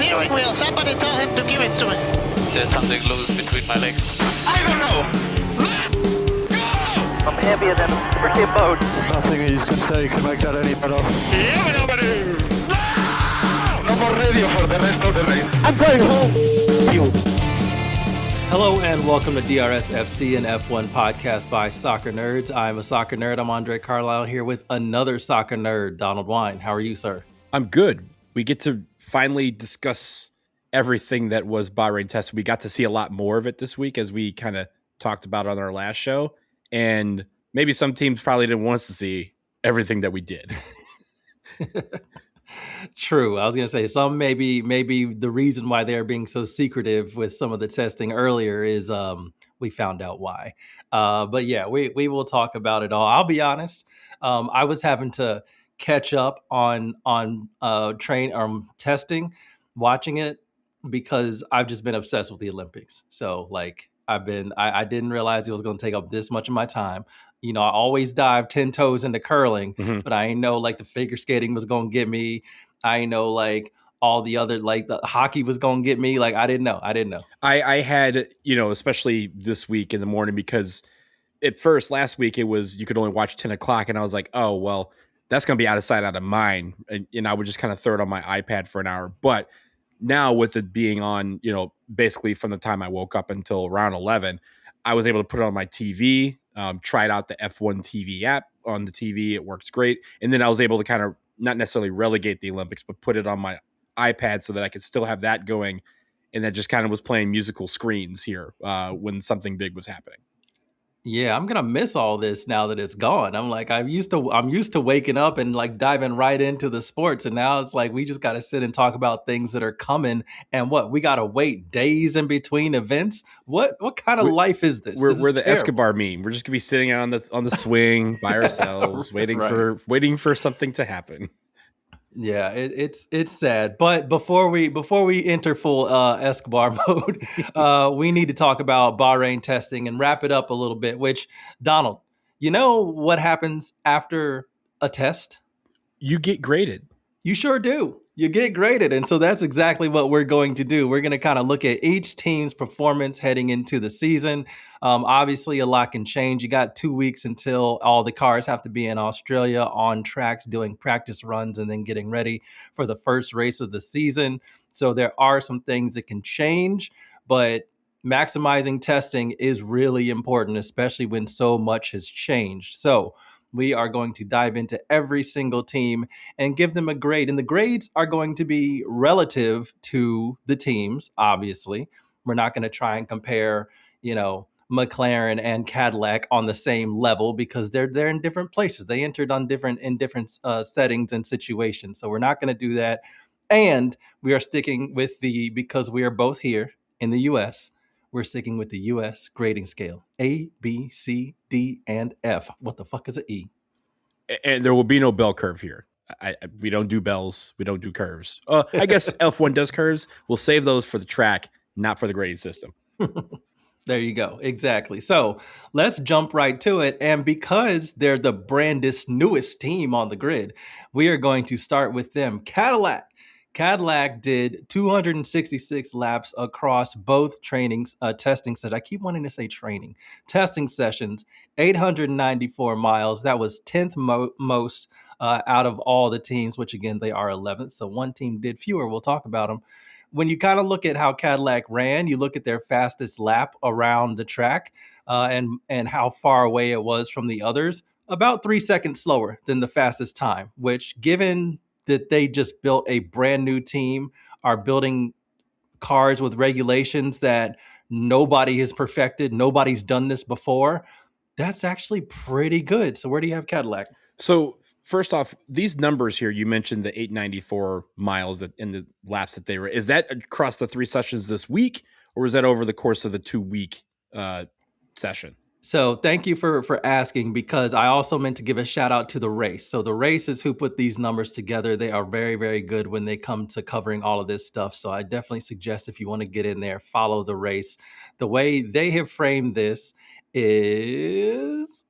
steering wheel. Somebody tell him to give it to me. There's something loose between my legs. I don't know. Let's go! I'm heavier than a freaking boat. Nothing he's going to say can make that any better. Yeah, nobody. No more radio for the rest of the race. I'm going home. Hello and welcome to DRS FC, an F1 podcast by soccer nerds. I'm a soccer nerd. I'm Andre Carlisle here with another soccer nerd, Donald Wine. How are you, sir? I'm good. We get to finally discuss everything that was Bahrain test. We got to see a lot more of it this week, as we kind of talked about on our last show. And maybe some teams probably didn't want us to see everything that we did. True. I was going to say some maybe the reason why they're being so secretive with some of the testing earlier is we found out why. But yeah, we will talk about it all. I'll be honest. I was having to catch up on testing, watching it, because I've just been obsessed with the Olympics. So like I didn't realize it was going to take up this much of my time. You know, I always dive 10 toes into curling, but I didn't know like the figure skating was going to get me. I didn't know like all the other, like the hockey was going to get me. Like I didn't know. I had, especially this week in the morning, because at first last week it was, you could only watch 10 o'clock. And I was like, oh, well, that's going to be out of sight, out of mind. And I would just kind of throw it on my iPad for an hour. But now with it being on, basically from the time I woke up until around 11, I was able to put it on my TV, tried out the F1 TV app on the TV. It works great. And then I was able to kind of not necessarily relegate the Olympics, but put it on my iPad so that I could still have that going. And that just kind of was playing musical screens here when something big was happening. Yeah, I'm gonna miss all this now that it's gone. I'm used to waking up and like diving right into the sports, and now it's like we just got to sit and talk about things that are coming. And we got to wait days in between events. What kind of life is this? We're the Escobar meme. We're just gonna be sitting on the swing by ourselves, waiting for something to happen. Yeah, it's sad. But before we enter full Escobar mode, we need to talk about Bahrain testing and wrap it up a little bit. Which, Donald, you know what happens after a test? You get graded. You sure do. You get graded. And so that's exactly what we're going to do. We're going to kind of look at each team's performance heading into the season. Obviously, a lot can change. You got 2 weeks until all the cars have to be in Australia on tracks doing practice runs and then getting ready for the first race of the season. So there are some things that can change, but maximizing testing is really important, especially when so much has changed. So we are going to dive into every single team and give them a grade. And the grades are going to be relative to the teams, obviously. We're not going to try and compare, McLaren and Cadillac on the same level because they're in different places. They entered in different settings and situations. So we're not going to do that. And we are sticking with because we are both here in the U.S., we're sticking with the U.S. grading scale. A, B, C, D, and F. What the fuck is an E? And there will be no bell curve here. We don't do bells. We don't do curves. I guess F1 does curves. We'll save those for the track, not for the grading system. There you go. Exactly. So let's jump right to it. And because they're the newest team on the grid, we are going to start with them. Cadillac did 266 laps across both testing sessions. I keep wanting to say testing sessions, 894 miles. That was 10th most out of all the teams, which again, they are 11th. So one team did fewer. We'll talk about them. When you kind of look at how Cadillac ran, you look at their fastest lap around the track and how far away it was from the others, about 3 seconds slower than the fastest time, which given that they just built a brand new team, are building cars with regulations that nobody has perfected. Nobody's done this before. That's actually pretty good. So where do you have Cadillac? So first off, these numbers here, you mentioned the 894 miles in the laps that they were. Is that across the 3 sessions this week, or is that over the course of the 2-week session? So thank you for asking, because I also meant to give a shout out to the race. So the race is who put these numbers together. They are very, very good when they come to covering all of this stuff. So I definitely suggest if you want to get in there, follow the race. The way they have framed this is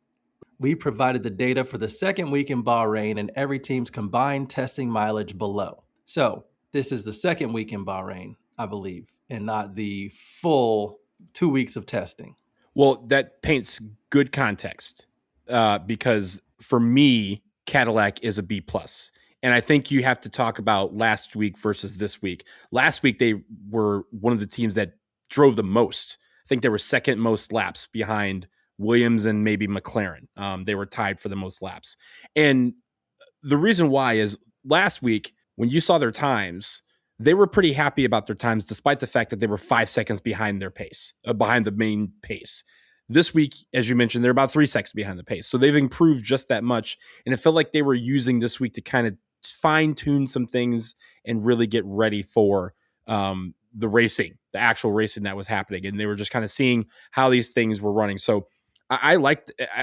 we provided the data for the second week in Bahrain and every team's combined testing mileage below. So this is the second week in Bahrain, I believe, and not the full 2 weeks of testing. Well, that paints good context because for me, Cadillac is a B plus, and I think you have to talk about last week versus this week. Last week they were one of the teams that drove the most. I think they were second most laps behind Williams and maybe McLaren. They were tied for the most laps, and the reason why is last week when you saw their times, they were pretty happy about their times, despite the fact that they were 5 seconds behind their pace, behind the main pace. This week, as you mentioned, they're about 3 seconds behind the pace. So they've improved just that much. And it felt like they were using this week to kind of fine tune some things and really get ready for the racing, the actual racing that was happening. And they were just kind of seeing how these things were running. So I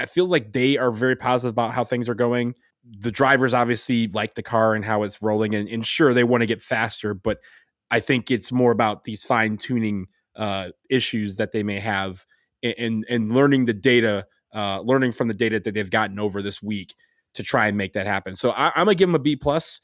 feel like they are very positive about how things are going. The drivers obviously like the car and how it's rolling, and sure, they want to get faster, but I think it's more about these fine tuning issues that they may have and learning the data, learning from the data that they've gotten over this week to try and make that happen. So I'm gonna give them a B plus.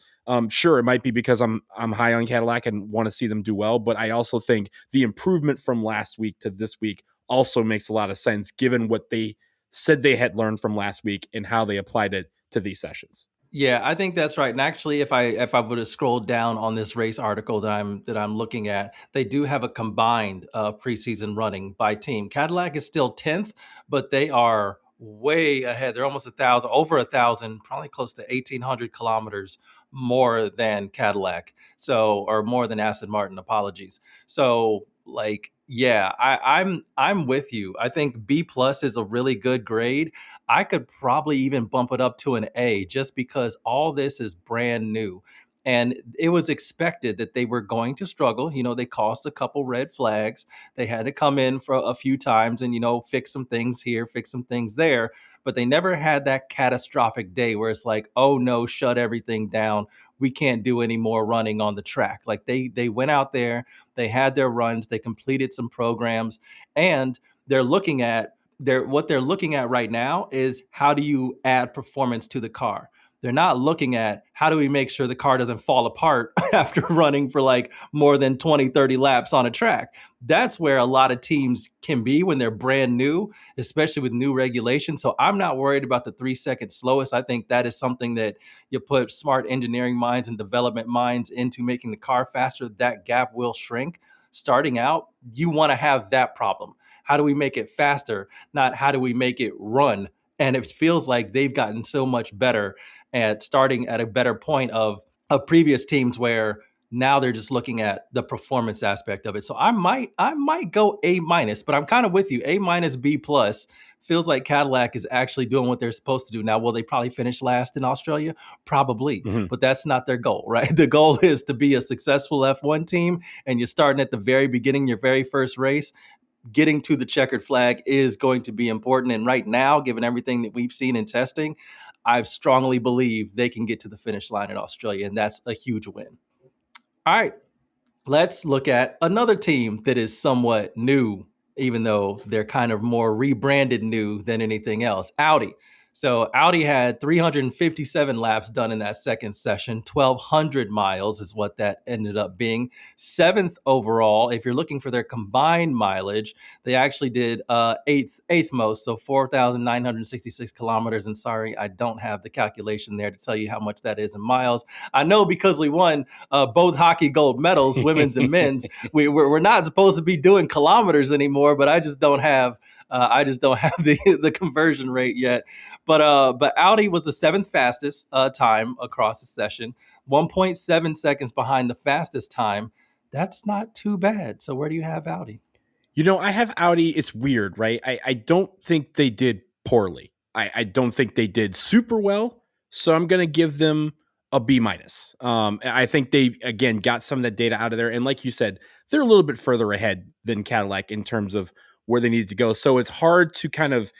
Sure, it might be because I'm high on Cadillac and want to see them do well, but I also think the improvement from last week to this week also makes a lot of sense given what they said they had learned from last week and how they applied it to these sessions. Yeah, I think that's right. And actually, if I would have scrolled down on this race article that I'm looking at, they do have a combined preseason running by team. Cadillac is still 10th, but they are way ahead. They're almost 1,000, over 1,000, probably close to 1,800 kilometers more than Cadillac. So, or more than Aston Martin. Apologies. So, like, yeah, I'm with you. I think B plus is a really good grade. I could probably even bump it up to an A just because all this is brand new. And it was expected that they were going to struggle. They caused a couple red flags. They had to come in for a few times and, fix some things here, fix some things there. But they never had that catastrophic day where it's like, oh no, shut everything down. We can't do any more running on the track. Like they went out there, they had their runs, they completed some programs, and they're looking at what they're looking at right now is how do you add performance to the car. They're not looking at how do we make sure the car doesn't fall apart after running for like more than 20, 30 laps on a track. That's where a lot of teams can be when they're brand new, especially with new regulations. So I'm not worried about the 3 second slowest. I think that is something that you put smart engineering minds and development minds into making the car faster. That gap will shrink. Starting out, you want to have that problem. How do we make it faster? Not how do we make it run? And it feels like they've gotten so much better at starting at a better point of previous teams where now they're just looking at the performance aspect of it. So I might go A minus, but I'm kind of with you. A minus, B plus. Feels like Cadillac is actually doing what they're supposed to do. Now, will they probably finish last in Australia? Probably, but that's not their goal, right? The goal is to be a successful F1 team, and you're starting at the very beginning, your very first race. Getting to the checkered flag is going to be important. And right now, given everything that we've seen in testing, I strongly believe they can get to the finish line in Australia, and that's a huge win. All right, let's look at another team that is somewhat new, even though they're kind of more rebranded new than anything else. Audi. So Audi had 357 laps done in that second session. 1,200 miles is what that ended up being. Seventh overall. If you're looking for their combined mileage, they actually did eighth most, so 4,966 kilometers. And sorry, I don't have the calculation there to tell you how much that is in miles. I know because we won both hockey gold medals, women's and men's. We're not supposed to be doing kilometers anymore, but I just don't have the conversion rate yet. But Audi was the seventh fastest time across the session, 1.7 seconds behind the fastest time. That's not too bad. So where do you have Audi? I have Audi. It's weird, right? I don't think they did poorly. I don't think they did super well. So I'm going to give them a B minus. I think they, again, got some of that data out of there. And like you said, they're a little bit further ahead than Cadillac in terms of where they needed to go. So it's hard to kind of,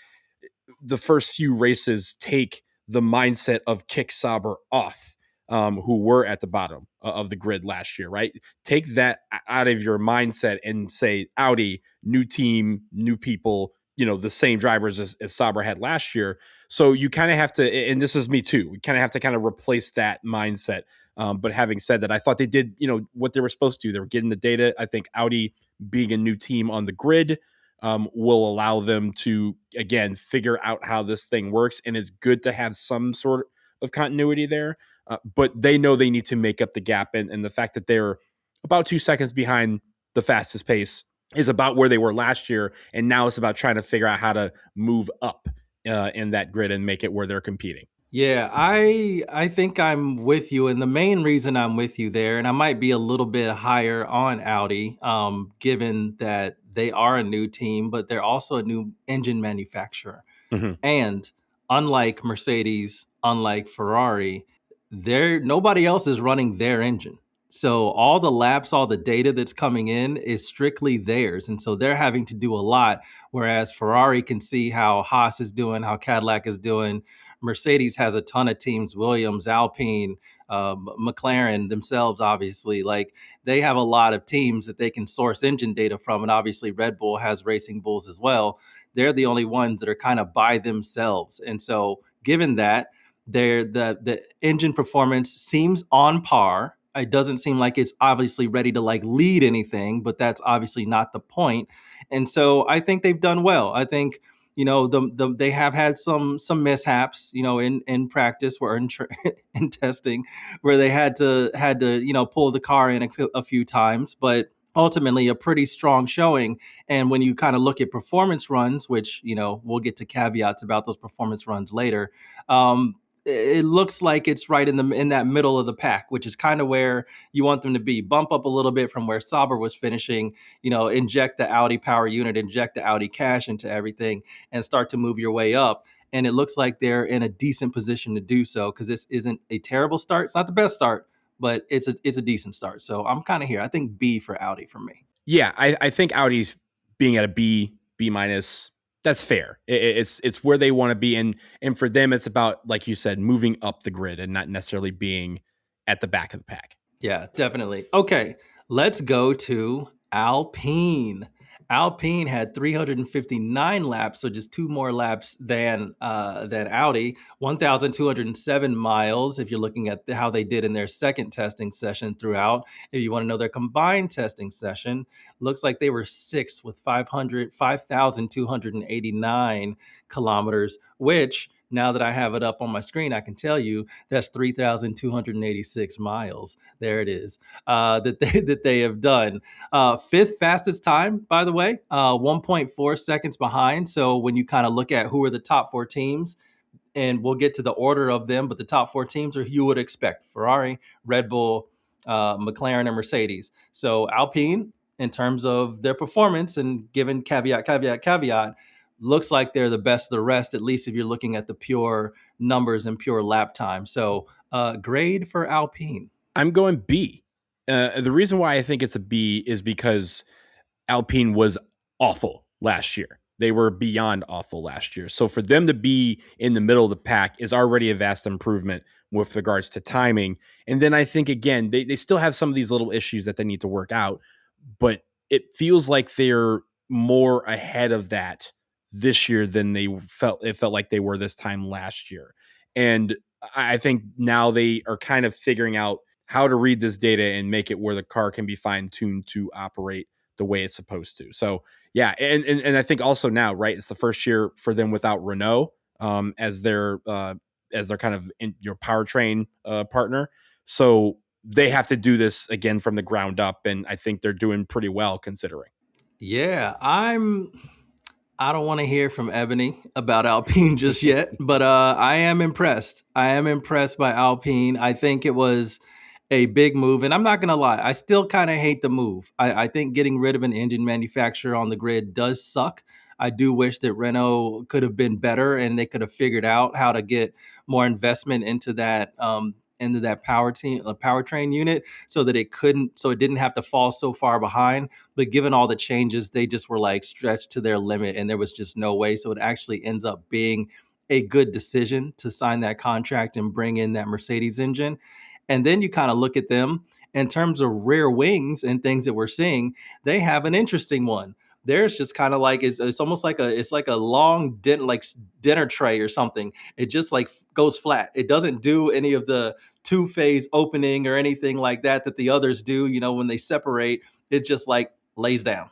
the first few races, take the mindset of Kick Sauber off, who were at the bottom of the grid last year, right? Take that out of your mindset and say, Audi, new team, new people, the same drivers as Sauber had last year. So you kind of have to, and this is me too, we kind of have to kind of replace that mindset But having said that, I thought they did, what they were supposed to. They were getting the data. I think Audi being a new team on the grid will allow them to, again, figure out how this thing works. And it's good to have some sort of continuity there. But they know they need to make up the gap. And the fact that they're about 2 seconds behind the fastest pace is about where they were last year. And now it's about trying to figure out how to move up in that grid and make it where they're competing. Yeah, I think I'm with you, and the main reason I'm with you there, and I might be a little bit higher on Audi, given that they are a new team, but they're also a new engine manufacturer. Mm-hmm. And unlike Mercedes, unlike Ferrari, nobody else is running their engine. So all the laps, all the data that's coming in is strictly theirs. And so they're having to do a lot. Whereas Ferrari can see how Haas is doing, how Cadillac is doing. Mercedes has a ton of teams, Williams, Alpine, McLaren themselves, obviously. Like they have a lot of teams that they can source engine data from. And obviously Red Bull has Racing Bulls as well. They're the only ones that are kind of by themselves. And so given that, the engine performance seems on par. It doesn't seem like it's obviously ready to like lead anything, but that's obviously not the point. And so I think they've done well. I think they have had some mishaps, in practice or in testing, where they had to pull the car in a few times, but ultimately a pretty strong showing. And when you kind of look at performance runs, which we'll get to caveats about those performance runs later, it looks like it's right in that middle of the pack, which is kind of where you want them to be. Bump up a little bit from where Sauber was finishing, inject the Audi power unit, inject the Audi cash into everything, and start to move your way up. And it looks like they're in a decent position to do so, because this isn't a terrible start. It's not the best start, but it's a decent start. So I'm kind of here. I think B for Audi for me. Yeah, I think Audi's being at a B minus. That's fair. It's where they want to be, and for them, it's about, like you said, moving up the grid and not necessarily being at the back of the pack. Yeah, definitely. Okay, let's go to Alpine. Alpine had 359 laps, so just 2 more laps than Audi. 1,207 miles. If you're looking at how they did in their second testing session throughout, if you want to know their combined testing session, looks like they were sixth with 5,289 kilometers. Which, now that I have it up on my screen, I can tell you that's 3,286 miles. There it is, that they have done. Fifth fastest time, by the way, 1.4 seconds behind. So when you kind of look at who are the top 4 teams, and we'll get to the order of them, but the top 4 teams are who you would expect: Ferrari, Red Bull, McLaren, and Mercedes. So Alpine, in terms of their performance, and given caveat, looks like they're the best of the rest, at least if you're looking at the pure numbers and pure lap time. So grade for Alpine. I'm going B. The reason why I think it's a B is because Alpine was awful last year. They were beyond awful last year. So for them to be in the middle of the pack is already a vast improvement with regards to timing. And then I think, again, they still have some of these little issues that they need to work out, but it feels like they're more ahead of that this year than it felt like they were this time last year. And I think now they are kind of figuring out how to read this data and make it where the car can be fine-tuned to operate the way it's supposed to. So yeah, and I think also now, right, it's the first year for them without Renault as their kind of your powertrain partner. So they have to do this again from the ground up, and I think they're doing pretty well considering. Yeah, I don't want to hear from Ebony about Alpine just yet, but I am impressed. I am impressed by Alpine. I think it was a big move, and I'm not going to lie, I still kind of hate the move. I think getting rid of an engine manufacturer on the grid does suck. I do wish that Renault could have been better, and they could have figured out how to get more investment into that powertrain unit, so that it didn't have to fall so far behind. But given all the changes, they just were like stretched to their limit, and there was just no way. So it actually ends up being a good decision to sign that contract and bring in that Mercedes engine. And then you kind of look at them in terms of rear wings and things that we're seeing. They have an interesting one. Theirs just kind of like it's almost like it's like a long dinner tray or something. It just like goes flat. It doesn't do any of the two-phase opening or anything like that the others do. When they separate, it just like lays down.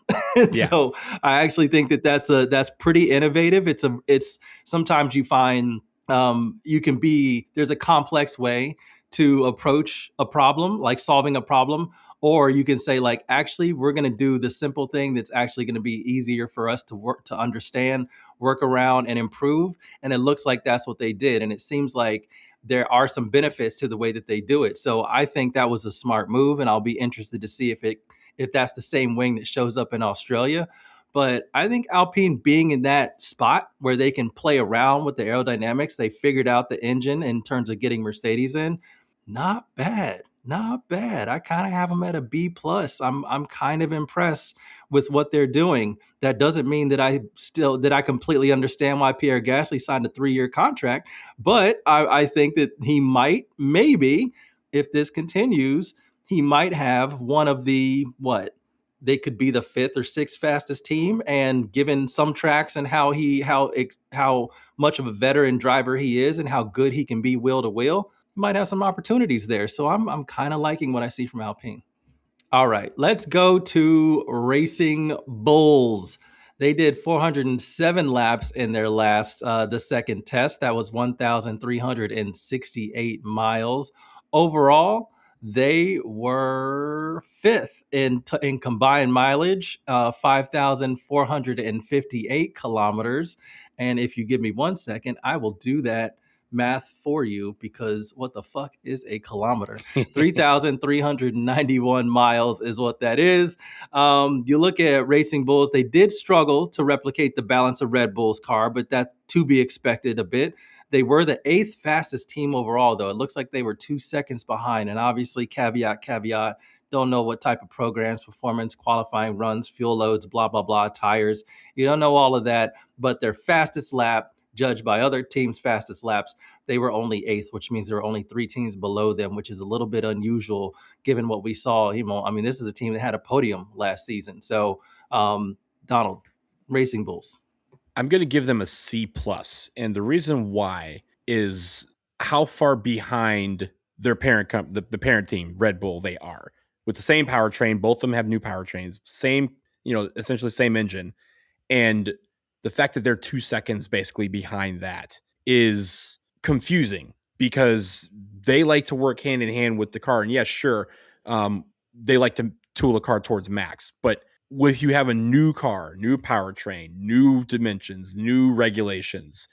Yeah. So I actually think that's pretty innovative. It's sometimes you find there's a complex way to approach a problem, like solving a problem, or you can say like, actually, we're going to do the simple thing that's actually going to be easier for us to work, to understand, work around, and improve. And it looks like that's what they did. And it seems like there are some benefits to the way that they do it. So I think that was a smart move, and I'll be interested to see if that's the same wing that shows up in Australia. But I think Alpine being in that spot where they can play around with the aerodynamics, they figured out the engine in terms of getting Mercedes in. Not bad. Not bad. I kind of have them at a B plus. I'm kind of impressed with what they're doing. That doesn't mean that I completely understand why Pierre Gasly signed a 3-year contract, but I think that he might, maybe, if this continues, he might have one of the they could be the 5th or 6th fastest team, and given some tracks and how much of a veteran driver he is and how good he can be wheel to wheel, might have some opportunities there. So I'm kind of liking what I see from Alpine. All right, let's go to Racing Bulls. They did 407 laps in their the second test. That was 1,368 miles. Overall, they were 5th in combined mileage, 5,458 kilometers. And if you give me 1 second, I will do that math for you, because what the fuck is a kilometer? 3,391 miles is what that is. You look at Racing Bulls, they did struggle to replicate the balance of Red Bull's car, but that's to be expected a bit. They were the 8th fastest team overall, though. It looks like they were 2 seconds behind. And obviously, caveat, don't know what type of programs, performance, qualifying runs, fuel loads, blah, blah, blah, tires. You don't know all of that, but their fastest lap, judged by other teams' fastest laps, they were only 8th, which means there were only 3 teams below them, which is a little bit unusual given what we saw. This is a team that had a podium last season. So, Donald, Racing Bulls. I'm going to give them a C plus, and the reason why is how far behind their the parent team, Red Bull, they are with the same powertrain. Both of them have new powertrains, same, essentially same engine, and the fact that they're 2 seconds basically behind that is confusing because they like to work hand in hand with the car, and yes, sure, they like to tool the car towards max, but with you have a new car, new powertrain, new dimensions, new regulations,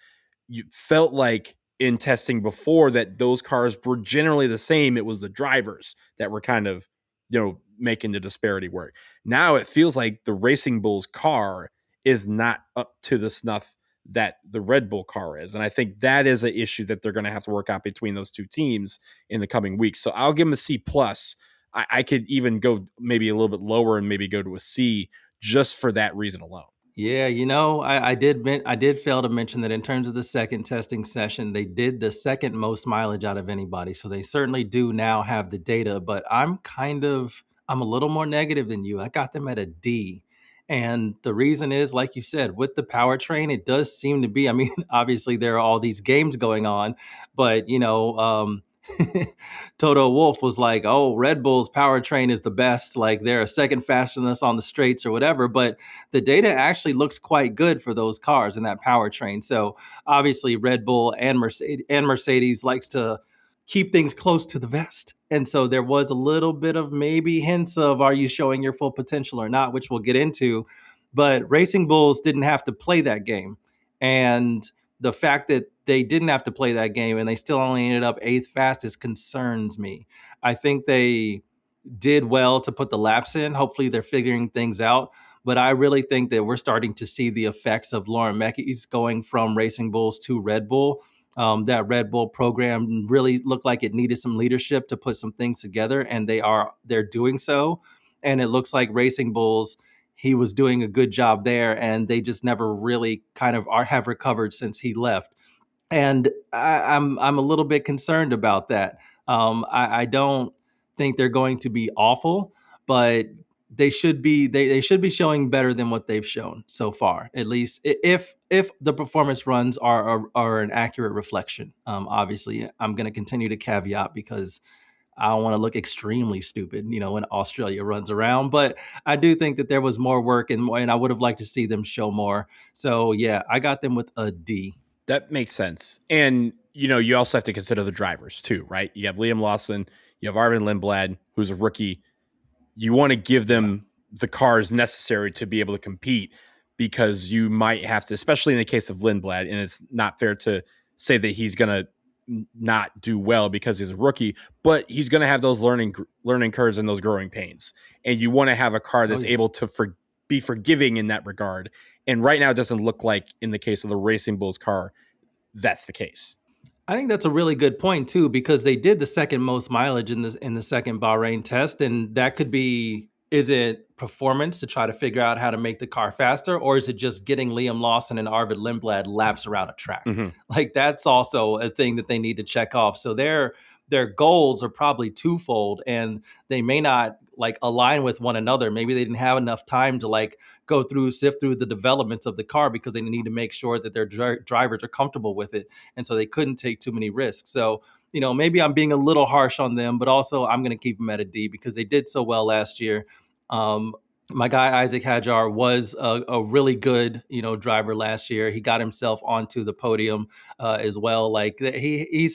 you felt like in testing before that those cars were generally the same. It was the drivers that were kind of, making the disparity work. Now it feels like the Racing Bulls car is not up to the snuff that the Red Bull car is. And I think that is an issue that they're going to have to work out between those two teams in the coming weeks. So I'll give them a C plus. I could even go maybe a little bit lower and maybe go to a C just for that reason alone. Yeah, I did fail to mention that in terms of the second testing session, they did the second most mileage out of anybody. So they certainly do now have the data, but I'm a little more negative than you. I got them at a D. And the reason is, like you said, with the powertrain, it does seem to be, obviously there are all these games going on, but Toto Wolff was like, "Oh, Red Bull's powertrain is the best. Like they're a second faster than us on the straights or whatever." But the data actually looks quite good for those cars and that powertrain. So obviously, Red Bull and Mercedes likes to keep things close to the vest. And so there was a little bit of maybe hints of, are you showing your full potential or not, which we'll get into. But Racing Bulls didn't have to play that game, and the fact that they didn't have to play that game and they still only ended up 8th fastest concerns me. I think they did well to put the laps in. Hopefully they're figuring things out. But I really think that we're starting to see the effects of Lauren Mecky's going from Racing Bulls to Red Bull. That Red Bull program really looked like it needed some leadership to put some things together, and they're doing so. And it looks like Racing Bulls, he was doing a good job there, and they just never really have recovered since he left. And I'm a little bit concerned about that. I don't think they're going to be awful, but they should be they should be showing better than what they've shown so far. At least if the performance runs are an accurate reflection. Obviously, I'm going to continue to caveat because I don't want to look extremely stupid, when Australia runs around. But I do think that there was more work and I would have liked to see them show more. So yeah, I got them with a D. That makes sense. And, you also have to consider the drivers too, right? You have Liam Lawson, you have Arvin Lindblad, who's a rookie. You want to give them the cars necessary to be able to compete because you might have to, especially in the case of Lindblad, and it's not fair to say that he's going to not do well because he's a rookie, but he's going to have those learning curves and those growing pains. And you want to have a car that's able to be forgiving in that regard. And right now it doesn't look like in the case of the Racing Bulls car, that's the case. I think that's a really good point too, because they did the second most mileage in the second Bahrain test, and that could be, is it performance to try to figure out how to make the car faster, or is it just getting Liam Lawson and Arvid Lindblad laps around a track? Mm-hmm. Like that's also a thing that they need to check off. So their goals are probably twofold, and they may not like align with one another. Maybe they didn't have enough time to like sift through the developments of the car because they need to make sure that their drivers are comfortable with it. And so they couldn't take too many risks. So, maybe I'm being a little harsh on them, but also I'm going to keep them at a D because they did so well last year. My guy Isaac Hadjar was a really good, driver last year. He got himself onto the podium as well. Like he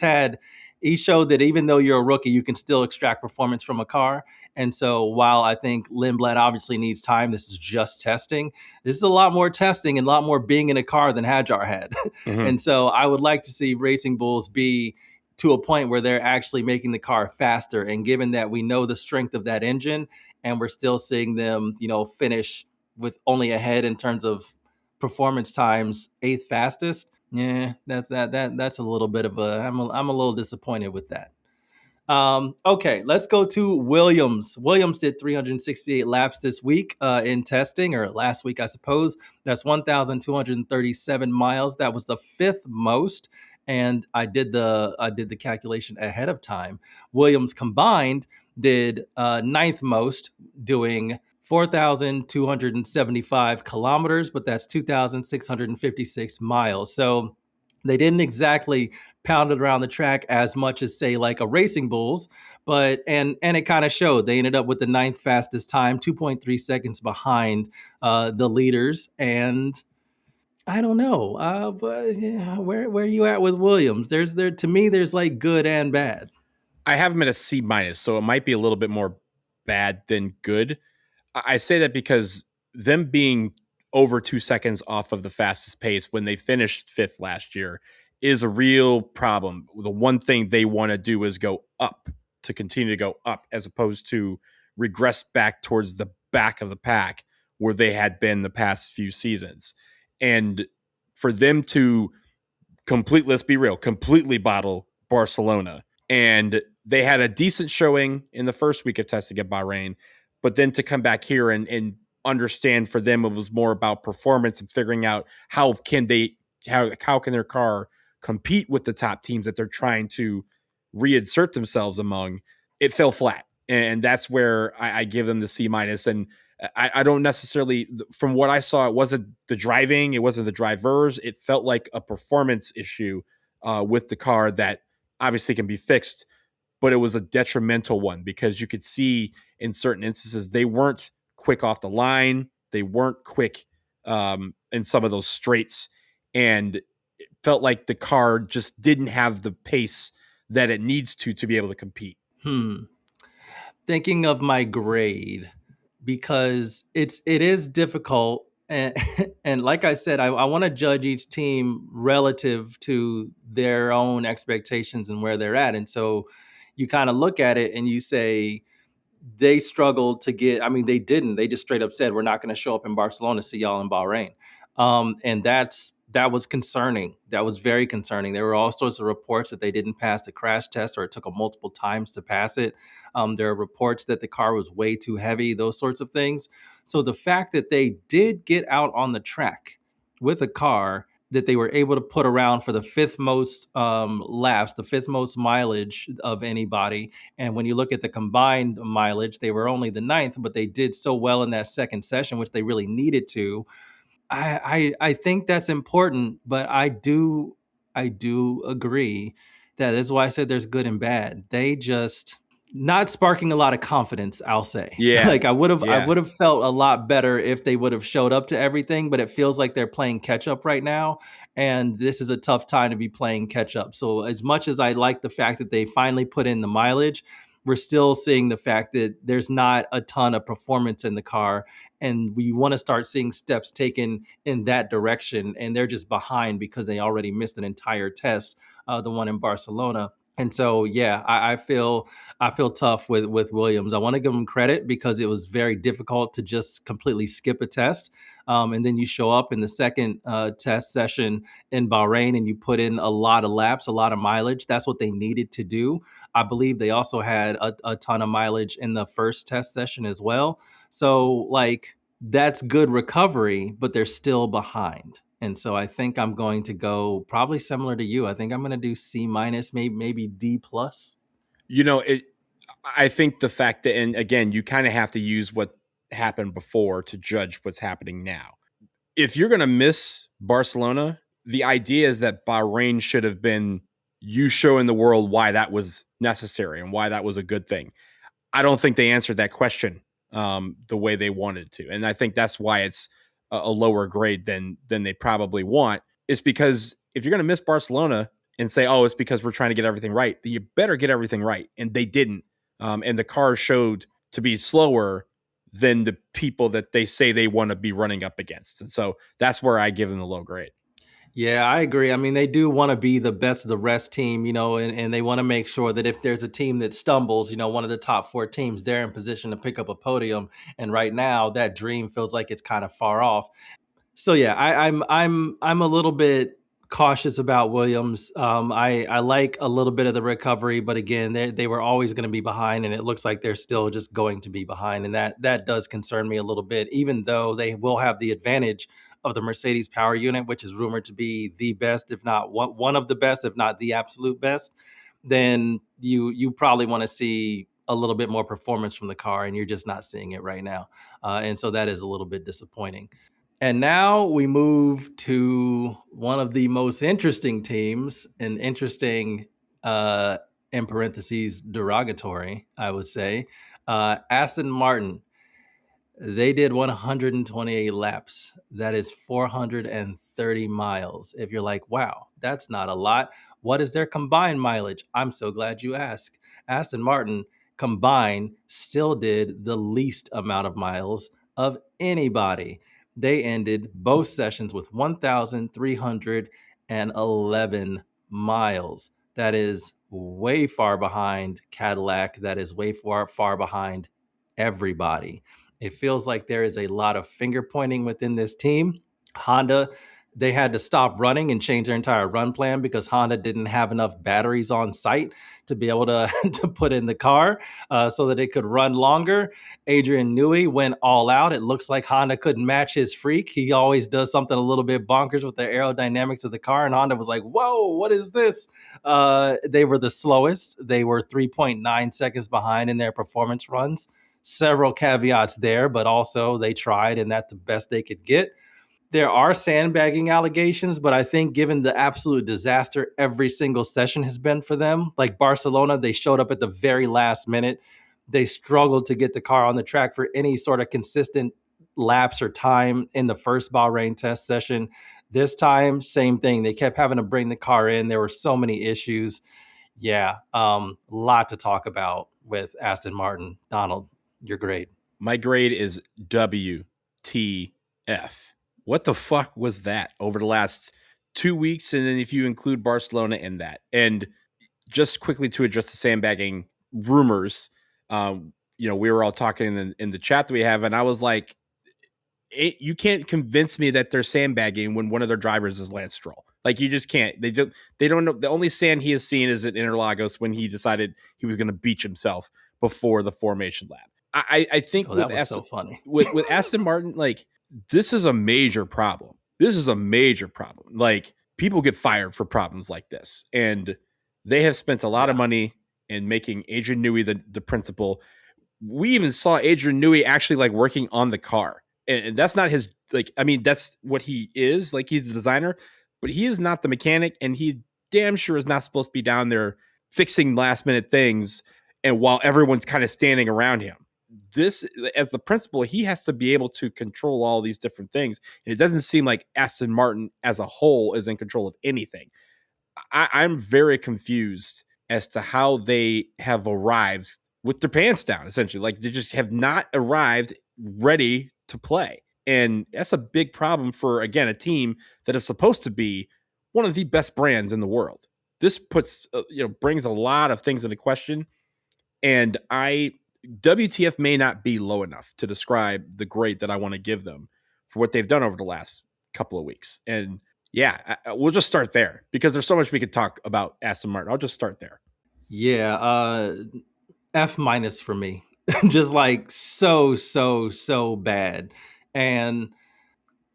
showed that even though you're a rookie, you can still extract performance from a car. And so while I think Lindblad obviously needs time, this is just testing. This is a lot more testing and a lot more being in a car than Hadjar had. Mm-hmm. And so I would like to see Racing Bulls be to a point where they're actually making the car faster. And given that we know the strength of that engine and we're still seeing them, finish with only ahead in terms of performance times, 8th fastest. Yeah, that's a little bit of I'm a little disappointed with that. Okay, let's go to Williams. Williams did 368 laps this week in testing, or last week, I suppose. That's 1,237 miles. That was the 5th most, and I did the calculation ahead of time. Williams combined did 9th most, doing 4,275 kilometers, but that's 2,656 miles. So they didn't exactly pound it around the track as much as, say, like a Racing Bulls, but and it kind of showed. They ended up with the 9th fastest time, 2.3 seconds behind the leaders. And I don't know, but yeah, where are you at with Williams? To me, there's like good and bad. I have him at a C minus, so it might be a little bit more bad than good. I say that because them being over 2 seconds off of the fastest pace when they finished 5th last year is a real problem. The one thing they want to do is go up, to continue to go up, as opposed to regress back towards the back of the pack where they had been the past few seasons. And for them to let's be real, completely bottle Barcelona. And they had a decent showing in the first week of testing at Bahrain, but then to come back here and understand, for them, it was more about performance and figuring out how can their car compete with the top teams that they're trying to reinsert themselves among. It fell flat. And that's where I give them the C minus. And I don't necessarily, from what I saw, it wasn't the driving, it wasn't the drivers. It felt like a performance issue with the car that obviously can be fixed, but it was a detrimental one because you could see in certain instances they weren't quick off the line, they weren't quick in some of those straights, and it felt like the car just didn't have the pace that it needs to be able to compete. Thinking of my grade, because it is difficult, and and like I said, I want to judge each team relative to their own expectations and where they're at. And so you kind of look at it and you say they struggled to get, I mean, they didn't. They just straight up said, we're not going to show up in Barcelona, see y'all in Bahrain. And that was concerning. That was very concerning. There were all sorts of reports that they didn't pass the crash test, or it took them multiple times to pass it. There are reports that the car was way too heavy, those sorts of things. So the fact that they did get out on the track with a car that they were able to put around for the fifth most laps, the fifth most mileage of anybody. And when you look at the combined mileage, they were only the ninth, but they did so well in that second session, which they really needed to. I think that's important, but I do agree that is why I said there's good and bad. They just not sparking a lot of confidence, I'll say. Yeah. Like I would Yeah. have felt a lot better if they would have showed up to everything, but it feels like they're playing catch up right now. And this is a tough time to be playing catch up. So as much as I like the fact that they finally put in the mileage, we're still seeing the fact that there's not a ton of performance in the car, and we want to start seeing steps taken in that direction, and they're just behind because they already missed an entire test, the one in Barcelona. And so, yeah, I feel tough with Williams. I want to give him credit because it was very difficult to just completely skip a test, and then you show up in the second test session in Bahrain and you put in a lot of laps, a lot of mileage. That's what they needed to do. I believe they also had a ton of mileage in the first test session as well. So, like, that's good recovery, but they're still behind. And so I think I'm going to go probably similar to you. I think I'm going to do C minus, maybe D plus. I think the fact that, and again, you kind of have to use what happened before to judge what's happening now. If you're going to miss Barcelona, the idea is that Bahrain should have been you showing the world why that was necessary and why that was a good thing. I don't think they answered that question the way they wanted to. And I think that's why it's a lower grade than they probably want. It's because if you're going to miss Barcelona and say, oh, it's because we're trying to get everything right, then you better get everything right. And they didn't. And the car showed to be slower than the people that they say they want to be running up against. And so that's where I give them the low grade. Yeah, I agree. I mean, they do want to be the best of the rest team, and they want to make sure that if there's a team that stumbles, one of the top four teams, they're in position to pick up a podium. And right now, that dream feels like it's kind of far off. So yeah, I'm a little bit cautious about Williams. I like a little bit of the recovery, but again, they were always going to be behind, and it looks like they're still just going to be behind, and that does concern me a little bit. Even though they will have the advantage of the Mercedes power unit, which is rumored to be the best, if not one of the best, if not the absolute best, then you probably want to see a little bit more performance from the car, and you're just not seeing it right now, and so that is a little bit disappointing. And now we move to one of the most interesting teams, and interesting, in parentheses, derogatory, I would say, Aston Martin. They did 128 laps. That is 430 miles. If you're like, wow, that's not a lot. What is their combined mileage? I'm so glad you asked. Aston Martin combined still did the least amount of miles of anybody. They ended both sessions with 1,311 miles. That is way far behind Cadillac. That is way far behind everybody. It feels like there is a lot of finger pointing within this team. Honda, they had to stop running and change their entire run plan because Honda didn't have enough batteries on site to be able to, to put in the car so that it could run longer. Adrian Newey went all out. It looks like Honda couldn't match his freak. He always does something a little bit bonkers with the aerodynamics of the car, and Honda was like, whoa, what is this? They were the slowest. They were 3.9 seconds behind in their performance runs. Several caveats there, but also they tried, and that's the best they could get. There are sandbagging allegations, but I think given the absolute disaster every single session has been for them, like Barcelona, they showed up at the very last minute. They struggled to get the car on the track for any sort of consistent laps or time in the first Bahrain test session. This time, same thing. They kept having to bring the car in. There were so many issues. Yeah, lot to talk about with Aston Martin. Donald, your grade. My grade is WTF. What the fuck was that over the last 2 weeks? And then if you include Barcelona in that, and just quickly to address the sandbagging rumors, we were all talking in the chat that we have, and I was like, you can't convince me that they're sandbagging when one of their drivers is Lance Stroll. Like, you just can't. They don't know. The only sand he has seen is at Interlagos when he decided he was going to beach himself before the formation lap. I think that was so funny with Aston Martin, like, this is a major problem. This is a major problem. Like, people get fired for problems like this, and they have spent a lot of money in making Adrian Newey the principal. We even saw Adrian Newey actually like working on the car, and that's not his, like, I mean, that's what he is, like, he's the designer, but he is not the mechanic, and he damn sure is not supposed to be down there fixing last minute things, and while everyone's kind of standing around him. This, as the principal, he has to be able to control all these different things, and it doesn't seem like Aston Martin as a whole is in control of anything. I'm very confused as to how they have arrived with their pants down, essentially. Like, they just have not arrived ready to play. And that's a big problem for, again, a team that is supposed to be one of the best brands in the world. This puts, brings a lot of things into question. And WTF may not be low enough to describe the grade that I want to give them for what they've done over the last couple of weeks. And yeah, we'll just start there because there's so much we could talk about Aston Martin. I'll just start there. Yeah, F minus for me. Just like so bad. And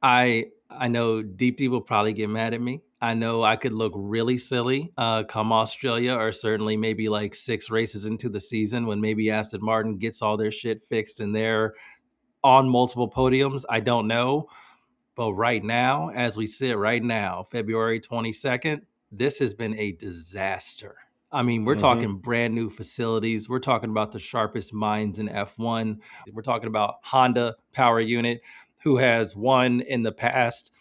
I know Deep will probably get mad at me. I know I could look really silly come Australia, or certainly maybe like 6 races into the season when maybe Aston Martin gets all their shit fixed and they're on multiple podiums. I don't know. But right now, as we sit right now, February 22nd, this has been a disaster. I mean, we're talking brand new facilities. We're talking about the sharpest minds in F1. We're talking about Honda Power Unit, who has won in the past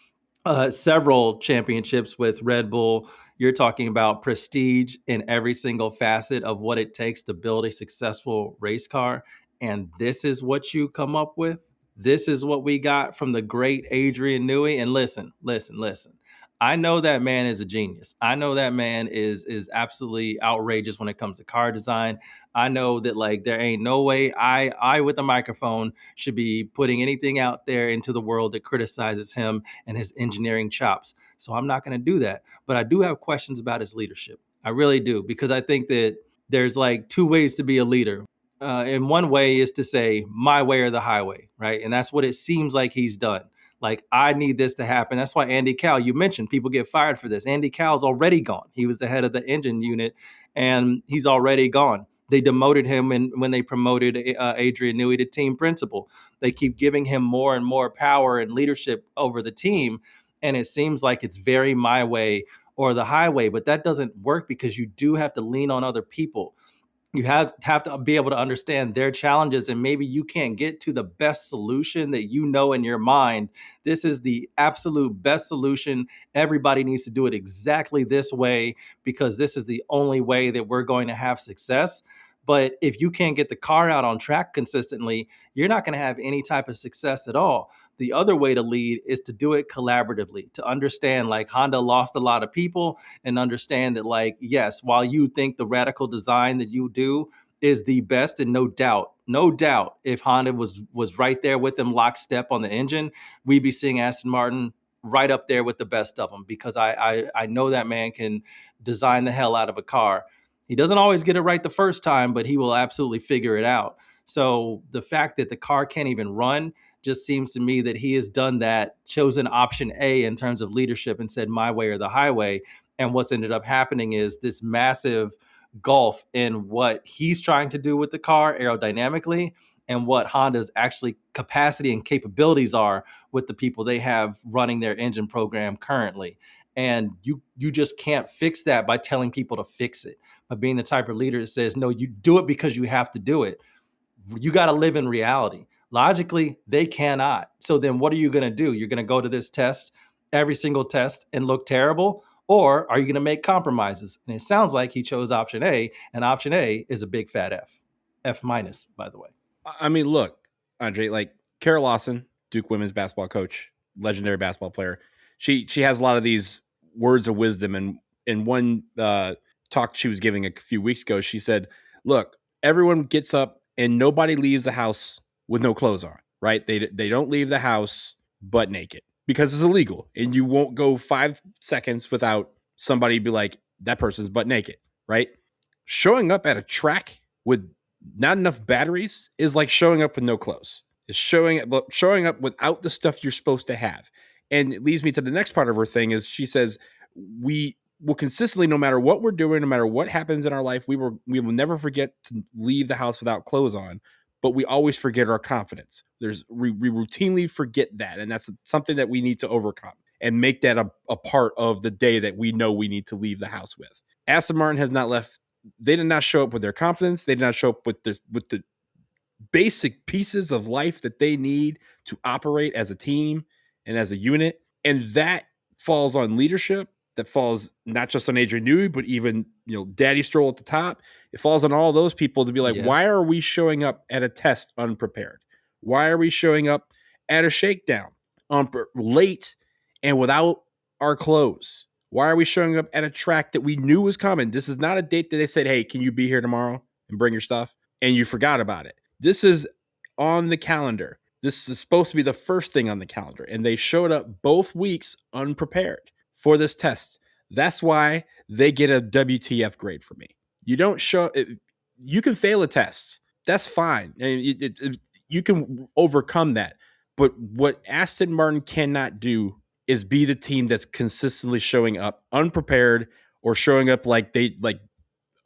several championships with Red Bull. You're talking about prestige in every single facet of what it takes to build a successful race car. And this is what you come up with. This is what we got from the great Adrian Newey. And listen. I know that man is a genius. I know that man is absolutely outrageous when it comes to car design. I know that, like, there ain't no way I with a microphone should be putting anything out there into the world that criticizes him and his engineering chops. So I'm not going to do that. But I do have questions about his leadership. I really do, because I think that there's like 2 ways to be a leader. And one way is to say my way or the highway, right? And that's what it seems like he's done. Like, I need this to happen. That's why Andy Cowell, you mentioned people get fired for this. Andy Cowell's already gone. He was the head of the engine unit, and he's already gone. They demoted him when they promoted Adrian Newey to team principal. They keep giving him more and more power and leadership over the team, and it seems like it's very my way or the highway. But that doesn't work, because you do have to lean on other people. You have to be able to understand their challenges, and maybe you can't get to the best solution that you know in your mind. This is the absolute best solution. Everybody needs to do it exactly this way, because this is the only way that we're going to have success. But if you can't get the car out on track consistently, you're not going to have any type of success at all. The other way to lead is to do it collaboratively, to understand, like, Honda lost a lot of people, and understand that, like, yes, while you think the radical design that you do is the best, and no doubt, if Honda was right there with them lockstep on the engine, we'd be seeing Aston Martin right up there with the best of them, because I know that man can design the hell out of a car. He doesn't always get it right the first time, but he will absolutely figure it out. So the fact that the car can't even run just seems to me that he has done that, chosen option A in terms of leadership, and said my way or the highway. And what's ended up happening is this massive gulf in what he's trying to do with the car aerodynamically and what Honda's actually capacity and capabilities are with the people they have running their engine program currently. And you just can't fix that by telling people to fix it, by being the type of leader that says, no, you do it because you have to do it. You got to live in reality. Logically, they cannot. So then what are you going to do? You're going to go to this test, every single test, and look terrible? Or are you going to make compromises? And it sounds like he chose option A, and option A is a big fat F. F minus, by the way. I mean, look, Andre, like, Kara Lawson, Duke women's basketball coach, legendary basketball player, she has a lot of these words of wisdom. And in one talk she was giving a few weeks ago, she said, look, everyone gets up and nobody leaves the house with no clothes on, right? They don't leave the house butt naked, because it's illegal, and you won't go 5 seconds without somebody be like, that person's butt naked, right? Showing up at a track with not enough batteries is like showing up with no clothes. It's showing up without the stuff you're supposed to have. And it leads me to the next part of her thing is she says, we will consistently, no matter what we're doing, no matter what happens in our life, we will never forget to leave the house without clothes on, but we always forget our confidence. We routinely forget that. And that's something that we need to overcome and make that a part of the day that we know we need to leave the house with. Aston Martin has not left. They did not show up with their confidence. They did not show up with the basic pieces of life that they need to operate as a team and as a unit. And that falls on leadership. That falls not just on Adrian Newey, but even, Daddy Stroll at the top. It falls on all those people to be like, why are we showing up at a test unprepared? Why are we showing up at a shakedown late and without our clothes? Why are we showing up at a track that we knew was coming? This is not a date that they said, hey, can you be here tomorrow and bring your stuff? And you forgot about it. This is on the calendar. This is supposed to be the first thing on the calendar. And they showed up both weeks unprepared for this test. That's why they get a WTF grade for me. You don't show it. You can fail a test. That's fine. You can overcome that. But what Aston Martin cannot do is be the team that's consistently showing up unprepared or showing up like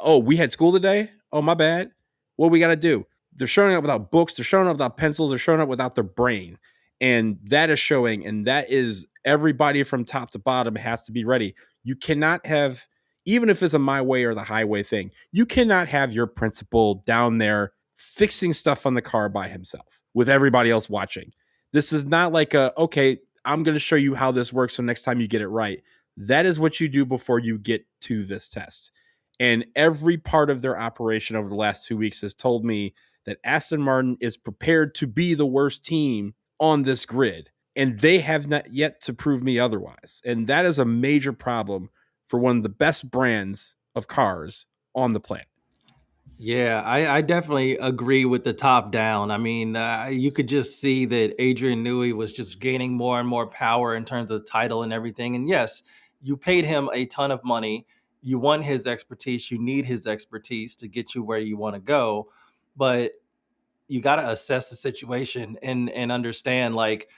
oh, we had school today? Oh, my bad. What do we got to do? They're showing up without books. They're showing up without pencils. They're showing up without their brain. And that is showing. And that is everybody from top to bottom has to be ready. You cannot have, even if it's a my way or the highway thing, you cannot have your principal down there fixing stuff on the car by himself with everybody else watching. This is not like okay, I'm going to show you how this works so next time you get it right. That is what you do before you get to this test. And every part of their operation over the last 2 weeks has told me that Aston Martin is prepared to be the worst team on this grid. And they have not yet to prove me otherwise. And that is a major problem for one of the best brands of cars on the planet. Yeah, I definitely agree with the top down. I mean, you could just see that Adrian Newey was just gaining more and more power in terms of title and everything. And yes, you paid him a ton of money. You want his expertise. You need his expertise to get you where you want to go. But you got to assess the situation and understand, like,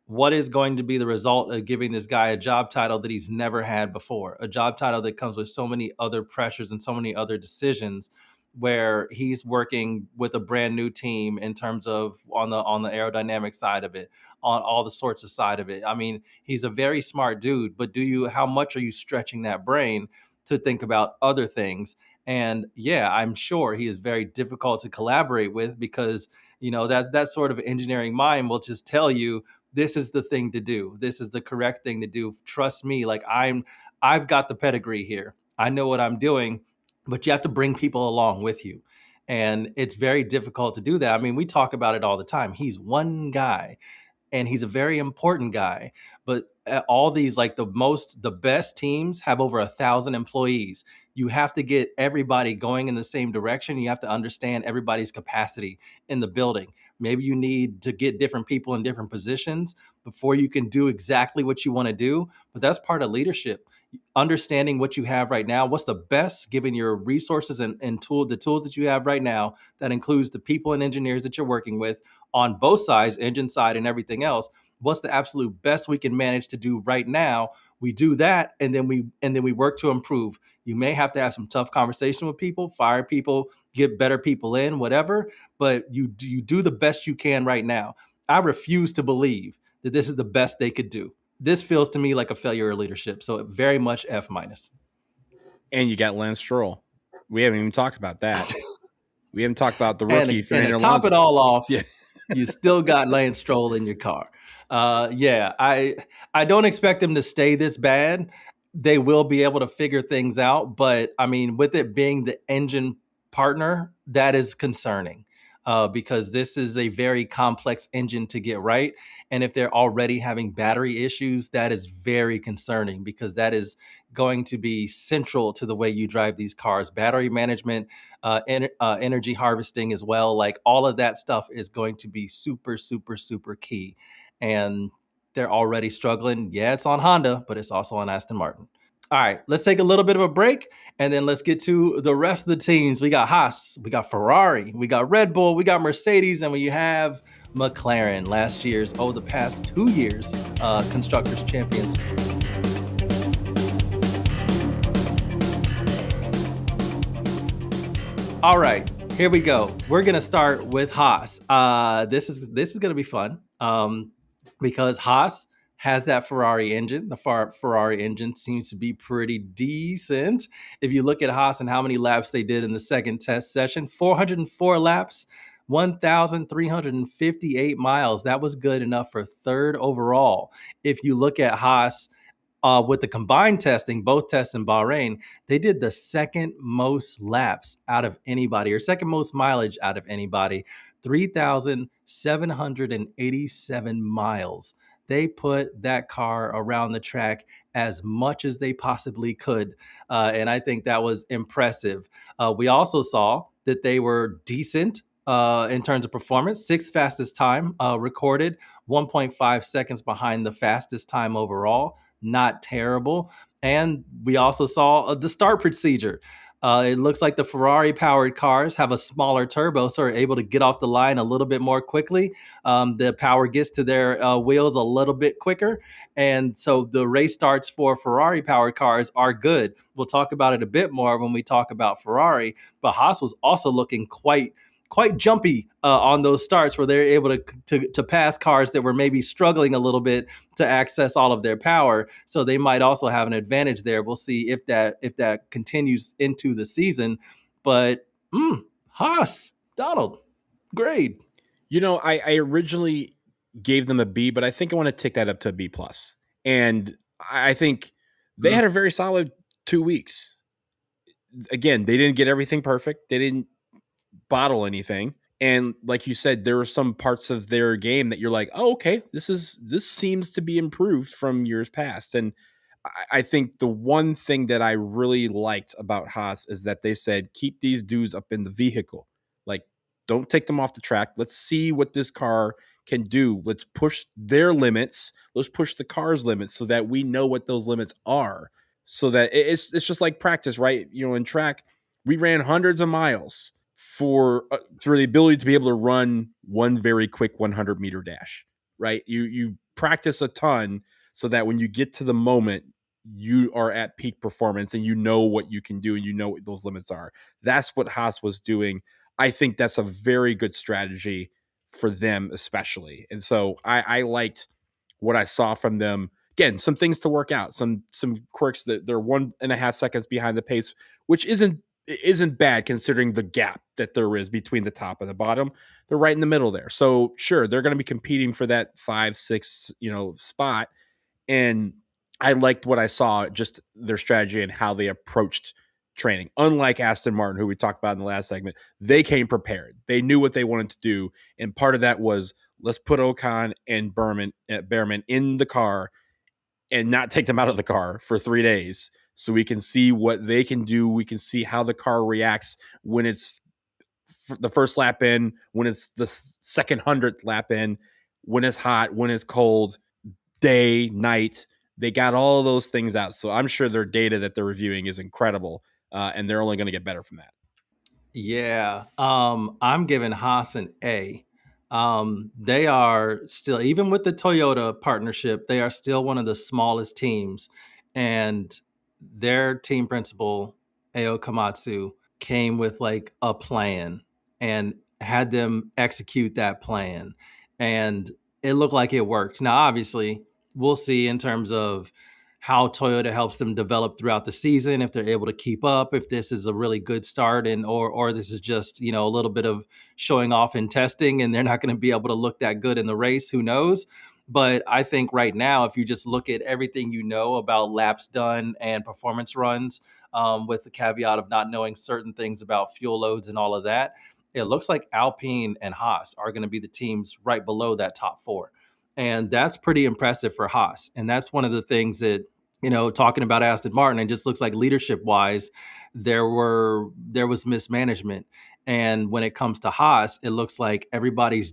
what is going to be the result of giving this guy a job title that he's never had before, a job title that comes with so many other pressures and so many other decisions, where he's working with a brand new team in terms of on the aerodynamic side of it, on all the sorts of side of it. I mean, he's a very smart dude, but how much are you stretching that brain to think about other things? And yeah, I'm sure he is very difficult to collaborate with, because that sort of engineering mind will just tell you, this is the thing to do. This is the correct thing to do. Trust me, like I've got the pedigree here. I know what I'm doing, but you have to bring people along with you. And it's very difficult to do that. I mean, we talk about it all the time. He's one guy and he's a very important guy, but all these, like the best teams have over 1,000 employees. You have to get everybody going in the same direction. You have to understand everybody's capacity in the building. Maybe you need to get different people in different positions before you can do exactly what you want to do. But that's part of leadership. Understanding what you have right now, what's the best, given your resources and the tools that you have right now. That includes the people and engineers that you're working with on both sides, engine side and everything else. What's the absolute best we can manage to do right now? We do that, and then we work to improve. You may have to have some tough conversation with people, fire people, get better people in, whatever, but you do the best you can right now. I refuse to believe that this is the best they could do. This feels to me like a failure of leadership. So very much F-. And you got Lance Stroll. We haven't even talked about that. We haven't talked about the rookie. And to top it all off, you still got Lance Stroll in your car. I don't expect them to stay this bad. They will be able to figure things out. But I mean, with it being the engine partner, that is concerning. Because this is a very complex engine to get right. And if they're already having battery issues, that is very concerning, because that is going to be central to the way you drive these cars. Battery management, energy harvesting as well. Like all of that stuff is going to be super, super, super key. And they're already struggling. Yeah, it's on Honda, but it's also on Aston Martin. All right, let's take a little bit of a break, and then let's get to the rest of the teams. We got Haas, we got Ferrari, we got Red Bull, we got Mercedes, and we have McLaren, the past 2 years, Constructors Champions. All right, here we go. We're gonna start with Haas. This is gonna be fun because Haas has that Ferrari engine. The Ferrari engine seems to be pretty decent. If you look at Haas and how many laps they did in the second test session, 404 laps, 1,358 miles. That was good enough for third overall. If you look at Haas with the combined testing, both tests in Bahrain, they did the second most laps out of anybody, or second most mileage out of anybody, 3,787 miles. They put that car around the track as much as they possibly could. And I think that was impressive. We also saw that they were decent in terms of performance. Sixth fastest time recorded, 1.5 seconds behind the fastest time overall. Not terrible. And we also saw the start procedure. It looks like the Ferrari powered cars have a smaller turbo, so are able to get off the line a little bit more quickly. The power gets to their wheels a little bit quicker. And so the race starts for Ferrari powered cars are good. We'll talk about it a bit more when we talk about Ferrari. But Haas was also looking quite jumpy on those starts where they're able to pass cars that were maybe struggling a little bit to access all of their power. So they might also have an advantage there. We'll see if that continues into the season. But Haas, Donald, grade. I originally gave them a B, but I think I want to take that up to a B plus. And I think they had a very solid 2 weeks. Again, they didn't get everything perfect. They didn't bottle anything. And like you said, there are some parts of their game that you're like, oh, okay, this seems to be improved from years past. And I think the one thing that I really liked about Haas is that they said, keep these dudes up in the vehicle. Like, don't take them off the track. Let's see what this car can do. Let's push their limits. Let's push the car's limits so that we know what those limits are. So that it's just like practice, right? In track, we ran hundreds of miles for the ability to be able to run one very quick 100-meter dash, right? You practice a ton so that when you get to the moment, you are at peak performance and you know what you can do and you know what those limits are. That's what Haas was doing. I think that's a very good strategy for them, especially. And so I liked what I saw from them. Again, some things to work out, some quirks that they're 1.5 seconds behind the pace, which isn't bad considering the gap that there is between the top and the bottom. They're right in the middle there. So sure, they're going to be competing for that 5-6, spot. And I liked what I saw, just their strategy and how they approached training. Unlike Aston Martin, who we talked about in the last segment, they came prepared. They knew what they wanted to do. And part of that was, let's put Ocon and Behrman in the car and not take them out of the car for 3 days so we can see what they can do. We can see how the car reacts when it's the first lap in, when it's the second 100th lap in, when it's hot, when it's cold, day, night. They got all of those things out. So I'm sure their data that they're reviewing is incredible, and they're only going to get better from that. Yeah. I'm giving Haas an A. They are still, even with the Toyota partnership, they are still one of the smallest teams. And their team principal, Ao Komatsu, came with like a plan and had them execute that plan. And it looked like it worked. Now, obviously, we'll see in terms of how Toyota helps them develop throughout the season, if they're able to keep up, if this is a really good start, and or this is just a little bit of showing off in testing, and they're not going to be able to look that good in the race. Who knows? But I think right now, if you just look at everything about laps done and performance runs, with the caveat of not knowing certain things about fuel loads and all of that, it looks like Alpine and Haas are going to be the teams right below that top four. And that's pretty impressive for Haas. And that's one of the things that, talking about Aston Martin, it just looks like leadership wise, there was mismanagement. And when it comes to Haas, it looks like everybody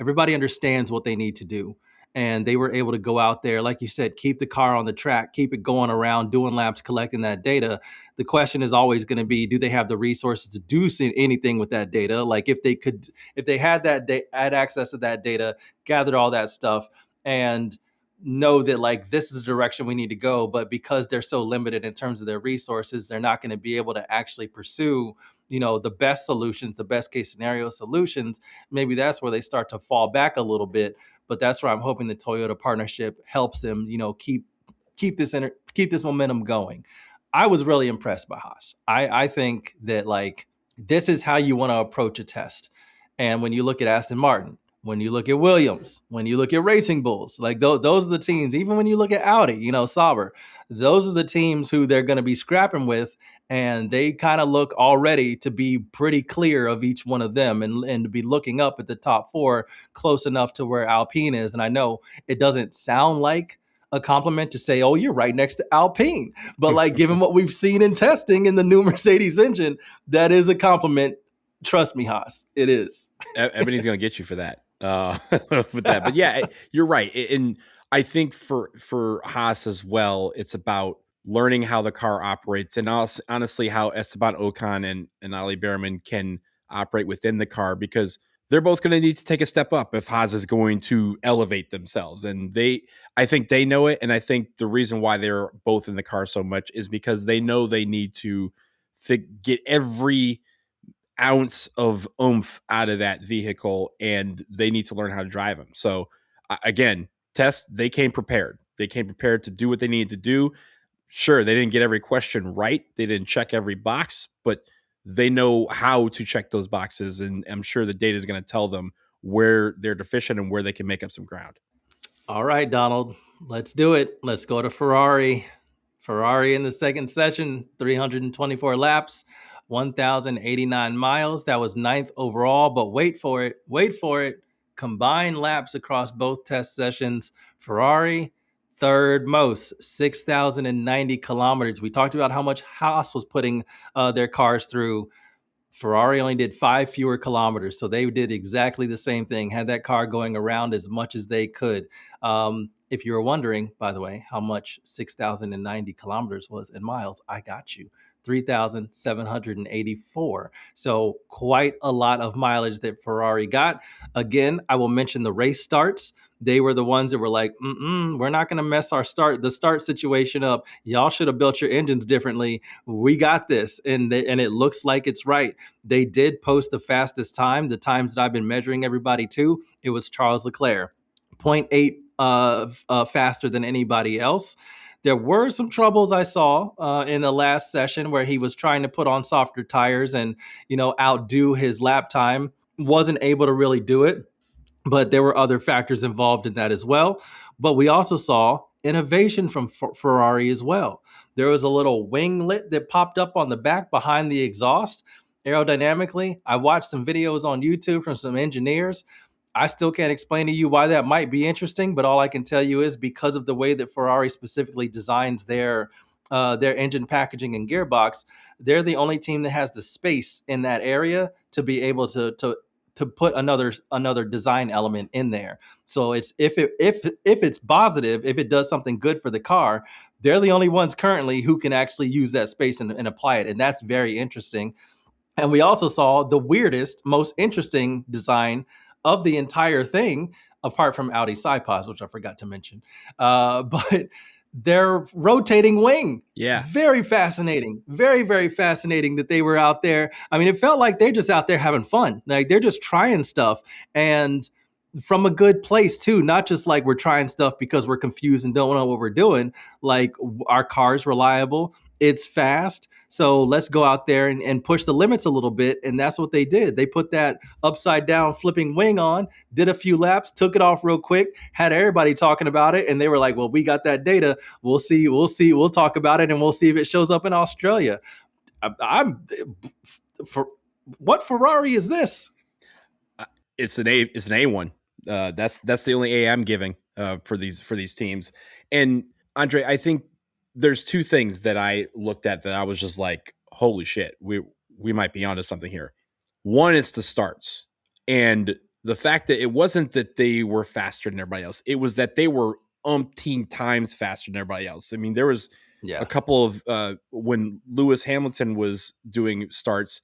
understands what they need to do. and they were able to go out there, like you said, keep the car on the track, keep it going around, doing laps, collecting that data. The question is always going to be, do they have the resources to do anything with that data? Like if they had had access to that data, gathered all that stuff, and know that like this is the direction we need to go, but because they're so limited in terms of their resources, they're not going to be able to actually pursue the best solutions, the best case scenario solutions. Maybe that's where they start to fall back a little bit. But that's where I'm hoping the Toyota partnership helps them keep this momentum going. I was really impressed by Haas. I think that like this is how you want to approach a test. And when you look at Aston Martin, when you look at Williams, when you look at Racing Bulls, like those are the teams. Even when you look at Audi, Sauber, those are the teams who they're going to be scrapping with, and they kind of look already to be pretty clear of each one of them, and to be looking up at the top four, close enough to where Alpine is. And I know it doesn't sound like a compliment to say, "Oh, you're right next to Alpine," but like given what we've seen in testing in the new Mercedes engine, that is a compliment. Trust me, Haas, it is. Ebony's going to get you for that. With that, but yeah, you're right. And I think for Haas as well, it's about learning how the car operates, and also, honestly, how Esteban Ocon and Ali Behrman can operate within the car, because they're both going to need to take a step up if Haas is going to elevate themselves. And I think they know it. And I think the reason why they're both in the car so much is because they know they need to get every ounce of oomph out of that vehicle, and they need to learn how to drive them. So again, they came prepared. They came prepared to do what they needed to do. Sure, they didn't get every question right. They didn't check every box, but they know how to check those boxes. And I'm sure the data is going to tell them where they're deficient and where they can make up some ground. All right, Donald, let's do it. Let's go to Ferrari. Ferrari in the second session, 324 laps, 1,089 miles. That was ninth overall, but wait for it. Combined laps across both test sessions, Ferrari, third most, 6,090 kilometers. We talked about how much Haas was putting their cars through. Ferrari only did 5 fewer kilometers, so they did exactly the same thing, had that car going around as much as they could. If you were wondering, by the way, how much 6,090 kilometers was in miles, I got you. 3,784. So quite a lot of mileage that Ferrari got. Again, I will mention the race starts. They were the ones that were like, we're not going to mess the start situation up. Y'all should have built your engines differently. We got this. And it looks like it's right. They did post the fastest time, the times that I've been measuring everybody to. It was Charles Leclerc, 0.8 faster than anybody else. There were some troubles I saw in the last session where he was trying to put on softer tires and, outdo his lap time. Wasn't able to really do it, but there were other factors involved in that as well. But we also saw innovation from Ferrari as well. There was a little winglet that popped up on the back behind the exhaust. Aerodynamically, I watched some videos on YouTube from some engineers. I still can't explain to you why that might be interesting, but all I can tell you is because of the way that Ferrari specifically designs their engine packaging and gearbox, they're the only team that has the space in that area to be able to put another design element in there. So it's if it's positive, if it does something good for the car, they're the only ones currently who can actually use that space and apply it, and that's very interesting. And we also saw the weirdest, most interesting design of the entire thing, apart from Audi Sidepods, which I forgot to mention. But their rotating wing. Yeah. Very fascinating. Very, very fascinating that they were out there. I mean, it felt like they're just out there having fun. Like they're just trying stuff, and from a good place too, not just like we're trying stuff because we're confused and don't know what we're doing. Like our car's reliable. It's fast. So let's go out there and push the limits a little bit. And that's what they did. They put that upside down flipping wing on, did a few laps, took it off real quick, had everybody talking about it. And they were like, well, we got that data. We'll see. We'll talk about it and we'll see if it shows up in Australia. What Ferrari is this? It's an A1. That's the only A I'm giving for these teams. And Andre, I think there's two things that I looked at that I was just like, holy shit, we might be onto something here. One is the starts, and the fact that it wasn't that they were faster than everybody else, it was that they were umpteen times faster than everybody else. I mean, there was Yeah. a couple of when Lewis Hamilton was doing starts,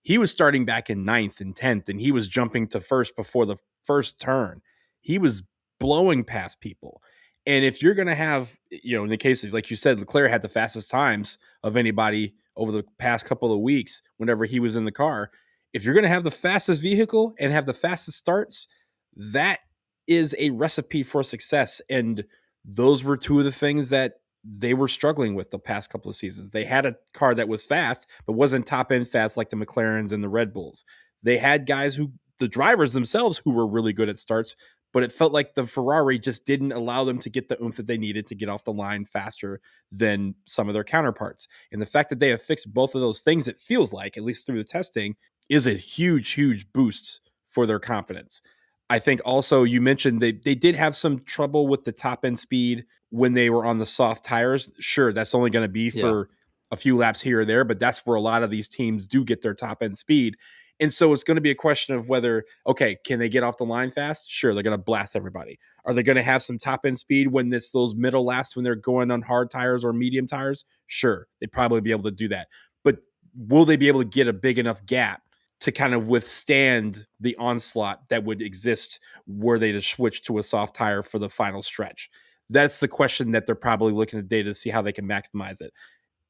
he was starting back in 9th and 10th, and he was jumping to first before the first turn. He was blowing past people. And if you're going to have, in the case of, like you said, Leclerc had the fastest times of anybody over the past couple of weeks whenever he was in the car. If you're going to have the fastest vehicle and have the fastest starts, that is a recipe for success. And those were two of the things that they were struggling with the past couple of seasons. They had a car that was fast, but wasn't top end fast like the McLarens and the Red Bulls. They had guys the drivers themselves who were really good at starts, but it felt like the Ferrari just didn't allow them to get the oomph that they needed to get off the line faster than some of their counterparts. And the fact that they have fixed both of those things, it feels like, at least through the testing, is a huge, huge boost for their confidence. I think also you mentioned they did have some trouble with the top end speed when they were on the soft tires. Sure, that's only going to be for a few laps here or there, but that's where a lot of these teams do get their top end speed. And so it's going to be a question of whether, okay, can they get off the line fast? Sure, they're going to blast everybody. Are they going to have some top end speed when it's those middle laps when they're going on hard tires or medium tires? Sure, they'd probably be able to do that. But will they be able to get a big enough gap to kind of withstand the onslaught that would exist were they to switch to a soft tire for the final stretch? That's the question that they're probably looking at data to see how they can maximize it.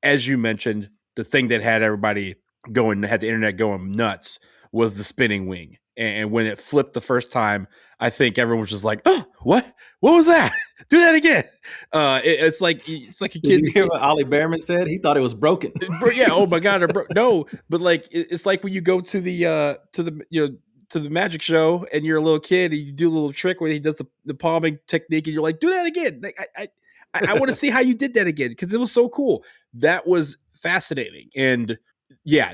As you mentioned, the thing that had everybody had the internet going nuts was the spinning wing. And when it flipped the first time, I think everyone was just like, "Oh, what was that? Do that again." It's like a kid. Did you hear what Ollie Behrman said? He thought it was broken. Yeah. Oh my God. No, but like it's like when you go to the magic show and you're a little kid and you do a little trick where he does the palming technique and you're like, "Do that again." Like, I want to see how you did that again because it was so cool. That was fascinating. And yeah,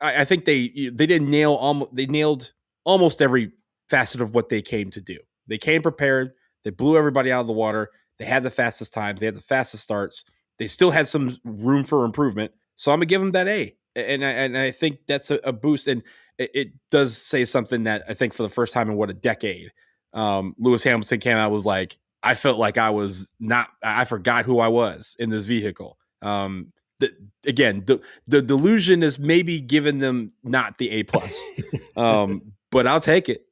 I think they didn't they nailed almost every facet of what they came to do. They came prepared. They blew everybody out of the water. They had the fastest times. They had the fastest starts. They still had some room for improvement. So I'm gonna give them that A. And I think that's a boost. And it does say something that I think for the first time in a decade, Lewis Hamilton came out was like, I felt like I forgot who I was in this vehicle. Again, the delusion is maybe giving them not the A plus, but I'll take it.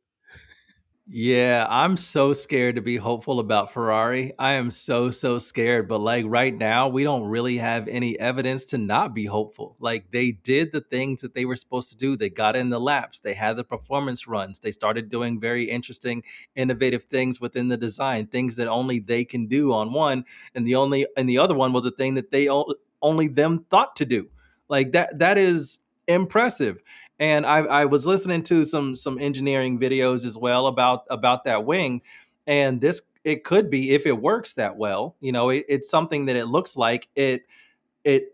Yeah, I'm so scared to be hopeful about Ferrari. I am so scared. But like right now, we don't really have any evidence to not be hopeful. Like they did the things that they were supposed to do. They got in the laps. They had the performance runs. They started doing very interesting, innovative things within the design, things that only they can do on one, and the other one was a thing that they only them thought to do. Like that is impressive. And I was listening to some engineering videos as well about that wing, and it could be if it works that well, it's something that it looks like it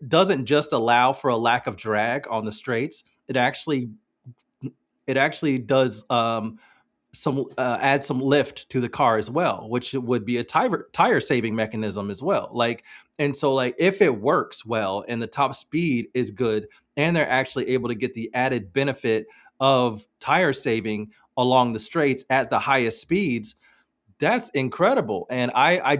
doesn't just allow for a lack of drag on the straights. It actually does some add some lift to the car as well, which would be a tire saving mechanism as well. And so if it works well and the top speed is good and they're actually able to get the added benefit of tire saving along the straights at the highest speeds, that's incredible. And I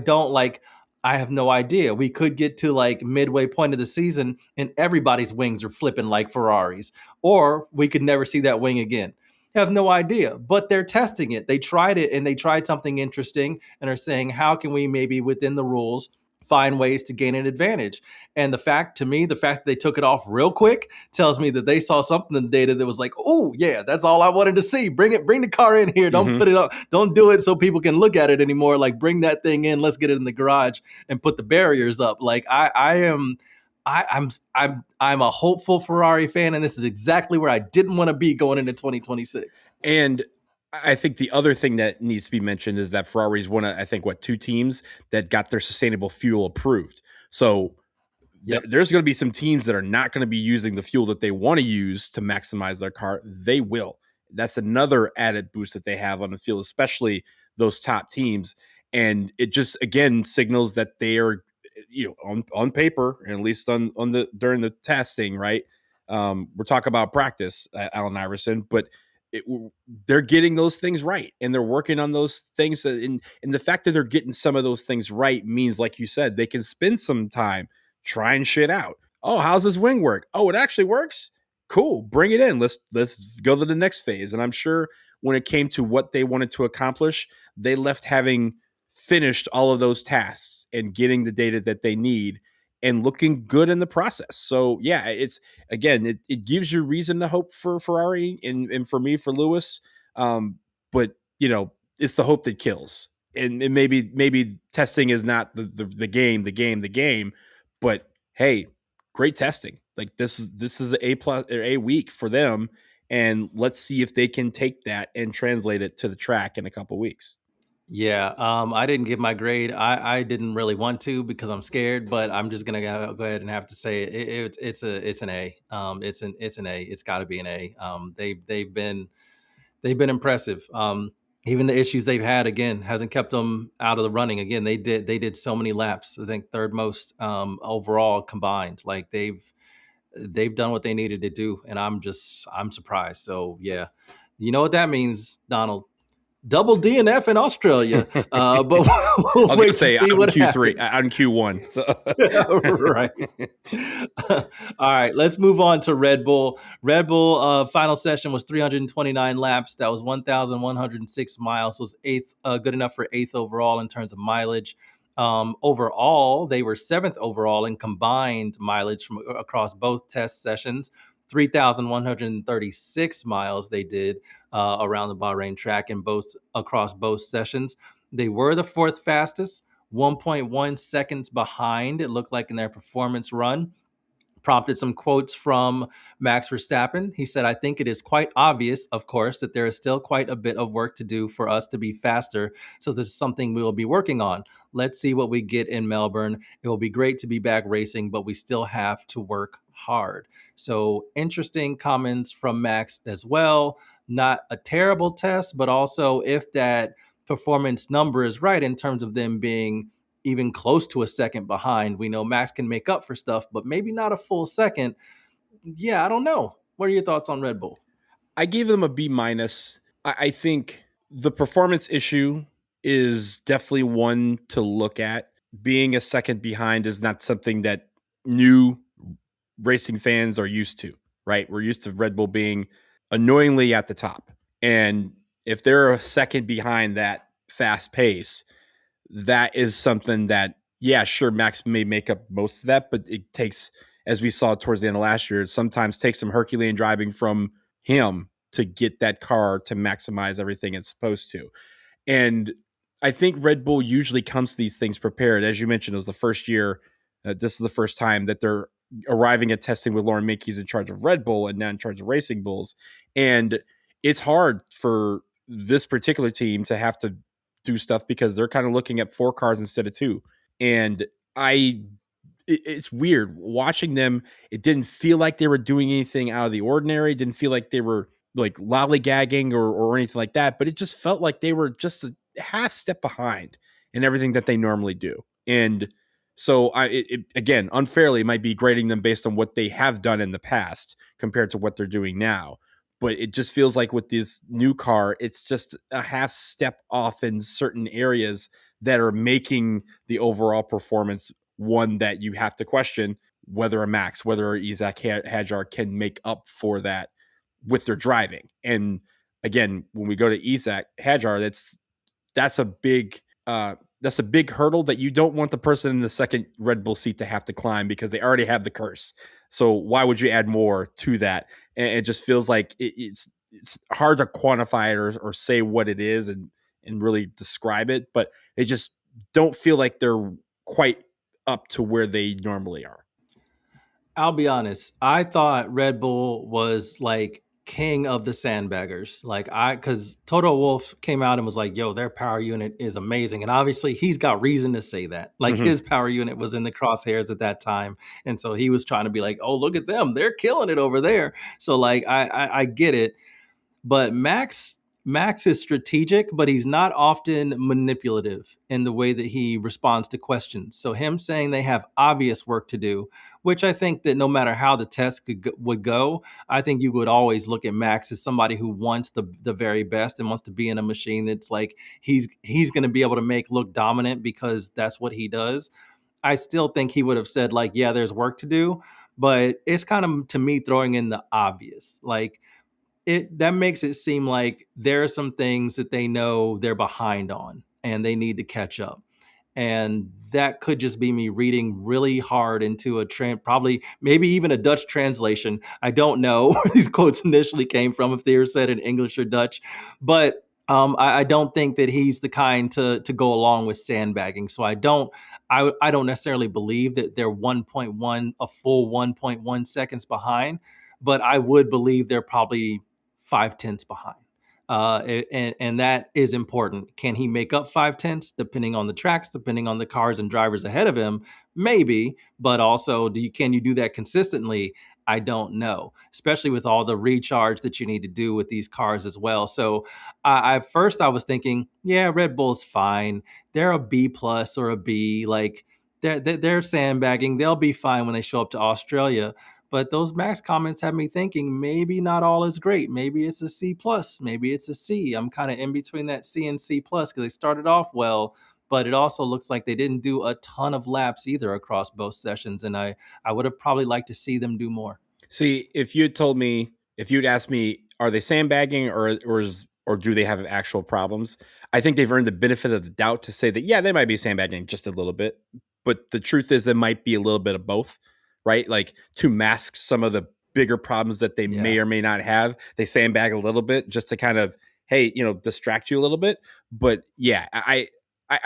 have no idea. We could get to midway point of the season and everybody's wings are flipping like Ferraris, or we could never see that wing again. Have no idea, but they're testing it. They tried it and they tried something interesting and are saying, how can we maybe within the rules find ways to gain an advantage? And the fact that they took it off real quick tells me that they saw something in the data that was like, oh yeah, that's all I wanted to see. Bring the car in here. Don't put it up. Don't do it so people can look at it anymore. Like bring that thing in. Let's get it in the garage and put the barriers up. Like I'm a hopeful Ferrari fan, and this is exactly where I didn't want to be going into 2026. And I think the other thing that needs to be mentioned is that Ferrari is one of, I think, two teams that got their sustainable fuel approved. So there's going to be some teams that are not going to be using the fuel that they want to use to maximize their car. They will. That's another added boost that they have on the field, especially those top teams. And it just, again, signals that they are, on paper, and at least during the testing, right? We're talking about practice, Allen Iverson, but they're getting those things right, and they're working on those things. And the fact that they're getting some of those things right means, like you said, they can spend some time trying shit out. Oh, how's this wing work? Oh, it actually works. Cool, bring it in. Let's go to the next phase. And I'm sure when it came to what they wanted to accomplish, they left having finished all of those tasks and getting the data that they need and looking good in the process. So yeah, it's again, it gives you reason to hope for Ferrari and for me for Lewis. But it's the hope that kills. And maybe testing is not the game, but hey, great testing. Like this is a plus or a week for them. And let's see if they can take that and translate it to the track in a couple weeks. Yeah, I didn't give my grade. I didn't really want to because I'm scared, but I'm just gonna go ahead and have to say it's an A. It's an A. It's got to be an A. They've been impressive. Even the issues they've had again hasn't kept them out of the running. Again, they did so many laps. I think third most overall combined. Like they've done what they needed to do, and I'm surprised. So yeah, you know what that means, Donald. Double DNF in Australia, but we'll I was going wait to say to see on what Q3, happens. on Q1. So. Right. All right, let's move on to Red Bull. Red Bull final session was 329 laps. That was 1,106 miles. Was eighth, good enough for eighth overall in terms of mileage. Overall, they were seventh overall in combined mileage from across both test sessions. 3,136 miles they did around the Bahrain track in both across both sessions. They were the fourth fastest, 1.1 seconds behind, it looked like, in their performance run. Prompted some quotes from Max Verstappen. He said, I think it is quite obvious, of course, that there is still quite a bit of work to do for us to be faster. So this is something we will be working on. Let's see what we get in Melbourne. It will be great to be back racing, but we still have to work hard. So interesting comments from Max as well. Not a terrible test, but also if that performance number is right in terms of them being even close to a second behind. We know Max can make up for stuff, but maybe not a full second. Yeah, I don't know. What are your thoughts on Red Bull? I gave them a B minus. I think the performance issue is definitely one to look at. Being a second behind is not something that new racing fans are used to, right? We're used to Red Bull being annoyingly at the top. And if they're a second behind that fast pace, that is something that, yeah, sure, Max may make up most of that, but it takes, as we saw towards the end of last year, it sometimes takes some Herculean driving from him to get that car to maximize everything it's supposed to. And I think Red Bull usually comes to these things prepared. As you mentioned, it was the first year. This is the first time that they're arriving at testing with Lauren Mickey's in charge of Red Bull and now in charge of Racing Bulls. And it's hard for this particular team to have to do stuff because they're kind of looking at 4 cars instead of 2. And it's weird watching them. It didn't feel like they were doing anything out of the ordinary. It didn't feel like they were like lollygagging or anything like that, but it just felt like they were just a half step behind in everything that they normally do. And so again, unfairly might be grading them based on what they have done in the past compared to what they're doing now. But it just feels like with this new car, it's just a half step off in certain areas that are making the overall performance one that you have to question whether a Max, whether Isaac Hadjar can make up for that with their driving. And again, when we go to Isaac Hadjar, that's a big hurdle that you don't want the person in the second Red Bull seat to have to climb because they already have the curse. So why would you add more to that? And it just feels like it's hard to quantify it or say what it is and really describe it, but they just don't feel like they're quite up to where they normally are. I'll be honest. I thought Red Bull was like king of the sandbaggers. Because Toto Wolff came out and was like, yo, their power unit is amazing. And obviously he's got reason to say that. Like his power unit was in the crosshairs at that time. And so he was trying to be like, oh, look at them. They're killing it over there. So like, I get it. But Max, Max is strategic, but he's not often manipulative in the way that he responds to questions. So him saying they have obvious work to do, which I think that no matter how the test would go, I think you would always look at Max as somebody who wants the very best and wants to be in a machine that's like he's going to be able to make look dominant because that's what he does. I still think he would have said like, yeah, there's work to do, but it's kind of to me throwing in the obvious. Like it that makes it seem like there are some things that they know they're behind on and they need to catch up. And that could just be me reading really hard into probably maybe even a Dutch translation. I don't know where these quotes initially came from, if they were said in English or Dutch, but I don't think that he's the kind to go along with sandbagging. So I don't necessarily believe that they're 1.1 a full 1.1 seconds behind, but I would believe they're probably 5 tenths behind. And that is important. Can he make up 5 tenths depending on the tracks, depending on the cars and drivers ahead of him? Maybe, but also, can you do that consistently? I don't know, especially with all the recharge that you need to do with these cars as well. So, first I was thinking, yeah, Red Bull's fine. They're a B plus or a B. Like they're sandbagging. They'll be fine when they show up to Australia. But those Max comments have me thinking maybe not all is great. Maybe it's a C plus. Maybe it's a C. I'm kind of in between that C and C plus because they started off well, but it also looks like they didn't do a ton of laps either across both sessions. And I would have probably liked to see them do more. See, if you'd asked me, are they sandbagging or do they have actual problems? I think they've earned the benefit of the doubt to say that, yeah, they might be sandbagging just a little bit. But the truth is, it might be a little bit of both, right? Like to mask some of the bigger problems that they may or may not have, they sandbag a little bit just to kind of, hey, distract you a little bit. But yeah, I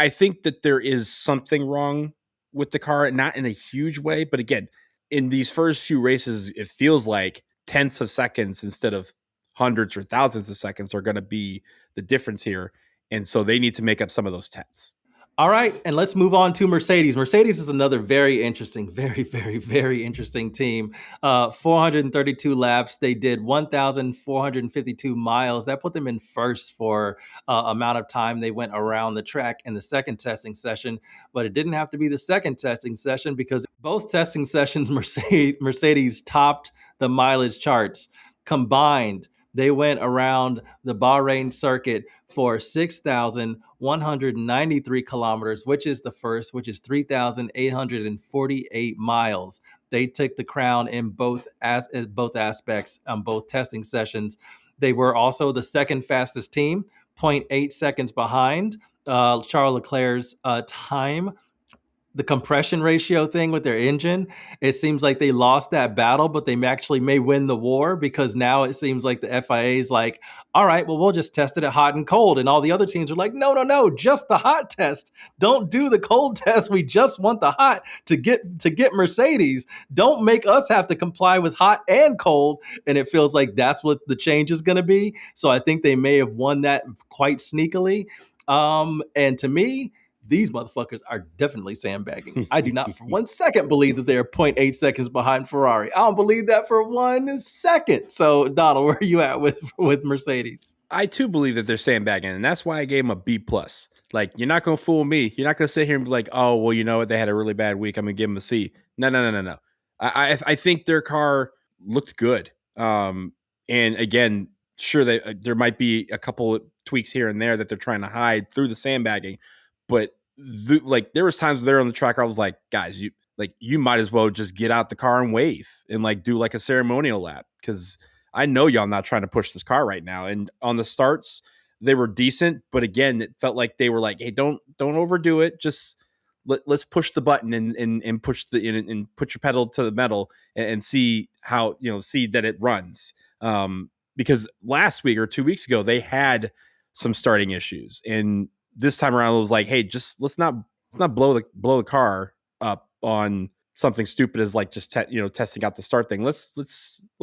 think that there is something wrong with the car, not in a huge way, but again, in these first few races, it feels like tenths of seconds instead of hundreds or thousands of seconds are going to be the difference here. And so they need to make up some of those tenths. All right, and let's move on to Mercedes. Mercedes is another very interesting, very, very, very interesting team. 432 laps. They did 1,452 miles. That put them in first for amount of time they went around the track in the second testing session. But it didn't have to be the second testing session because both testing sessions, Mercedes topped the mileage charts combined. They went around the Bahrain circuit for 6,193 kilometers, which is the first, which is 3,848 miles. They took the crown in both aspects on both testing sessions. They were also the second fastest team, 0.8 seconds behind Charles Leclerc's time. The compression ratio thing with their engine, it seems like they lost that battle, but they actually may win the war because now it seems like the FIA is like, all right, well, we'll just test it at hot and cold. And all the other teams are like, no, just the hot test. Don't do the cold test. We just want the hot to get Mercedes. Don't make us have to comply with hot and cold. And it feels like that's what the change is going to be. So I think they may have won that quite sneakily. And to me, these motherfuckers are definitely sandbagging. I do not for 1 second believe that they're 0.8 seconds behind Ferrari. I don't believe that for 1 second. So, Donald, where are you at with Mercedes? I too believe that they're sandbagging, and that's why I gave them a B plus. Like, you're not going to fool me. You're not going to sit here and be like, oh, well, you know what? They had a really bad week. I'm going to give them a C. No. I think their car looked good. And again, sure, there might be a couple of tweaks here and there that they're trying to hide through the sandbagging. But there was times where they're on the track where I was like, guys, you might as well just get out the car and wave and like do like a ceremonial lap because I know y'all not trying to push this car right now. And on the starts, they were decent, but again, it felt like they were like, hey, don't overdo it. Just let's push the button and push and put your pedal to the metal and see how see that it runs. Because last week or 2 weeks ago they had some starting issues and this time around, it was like, hey, just let's not blow the car up on something stupid as like just testing out the start thing. Let's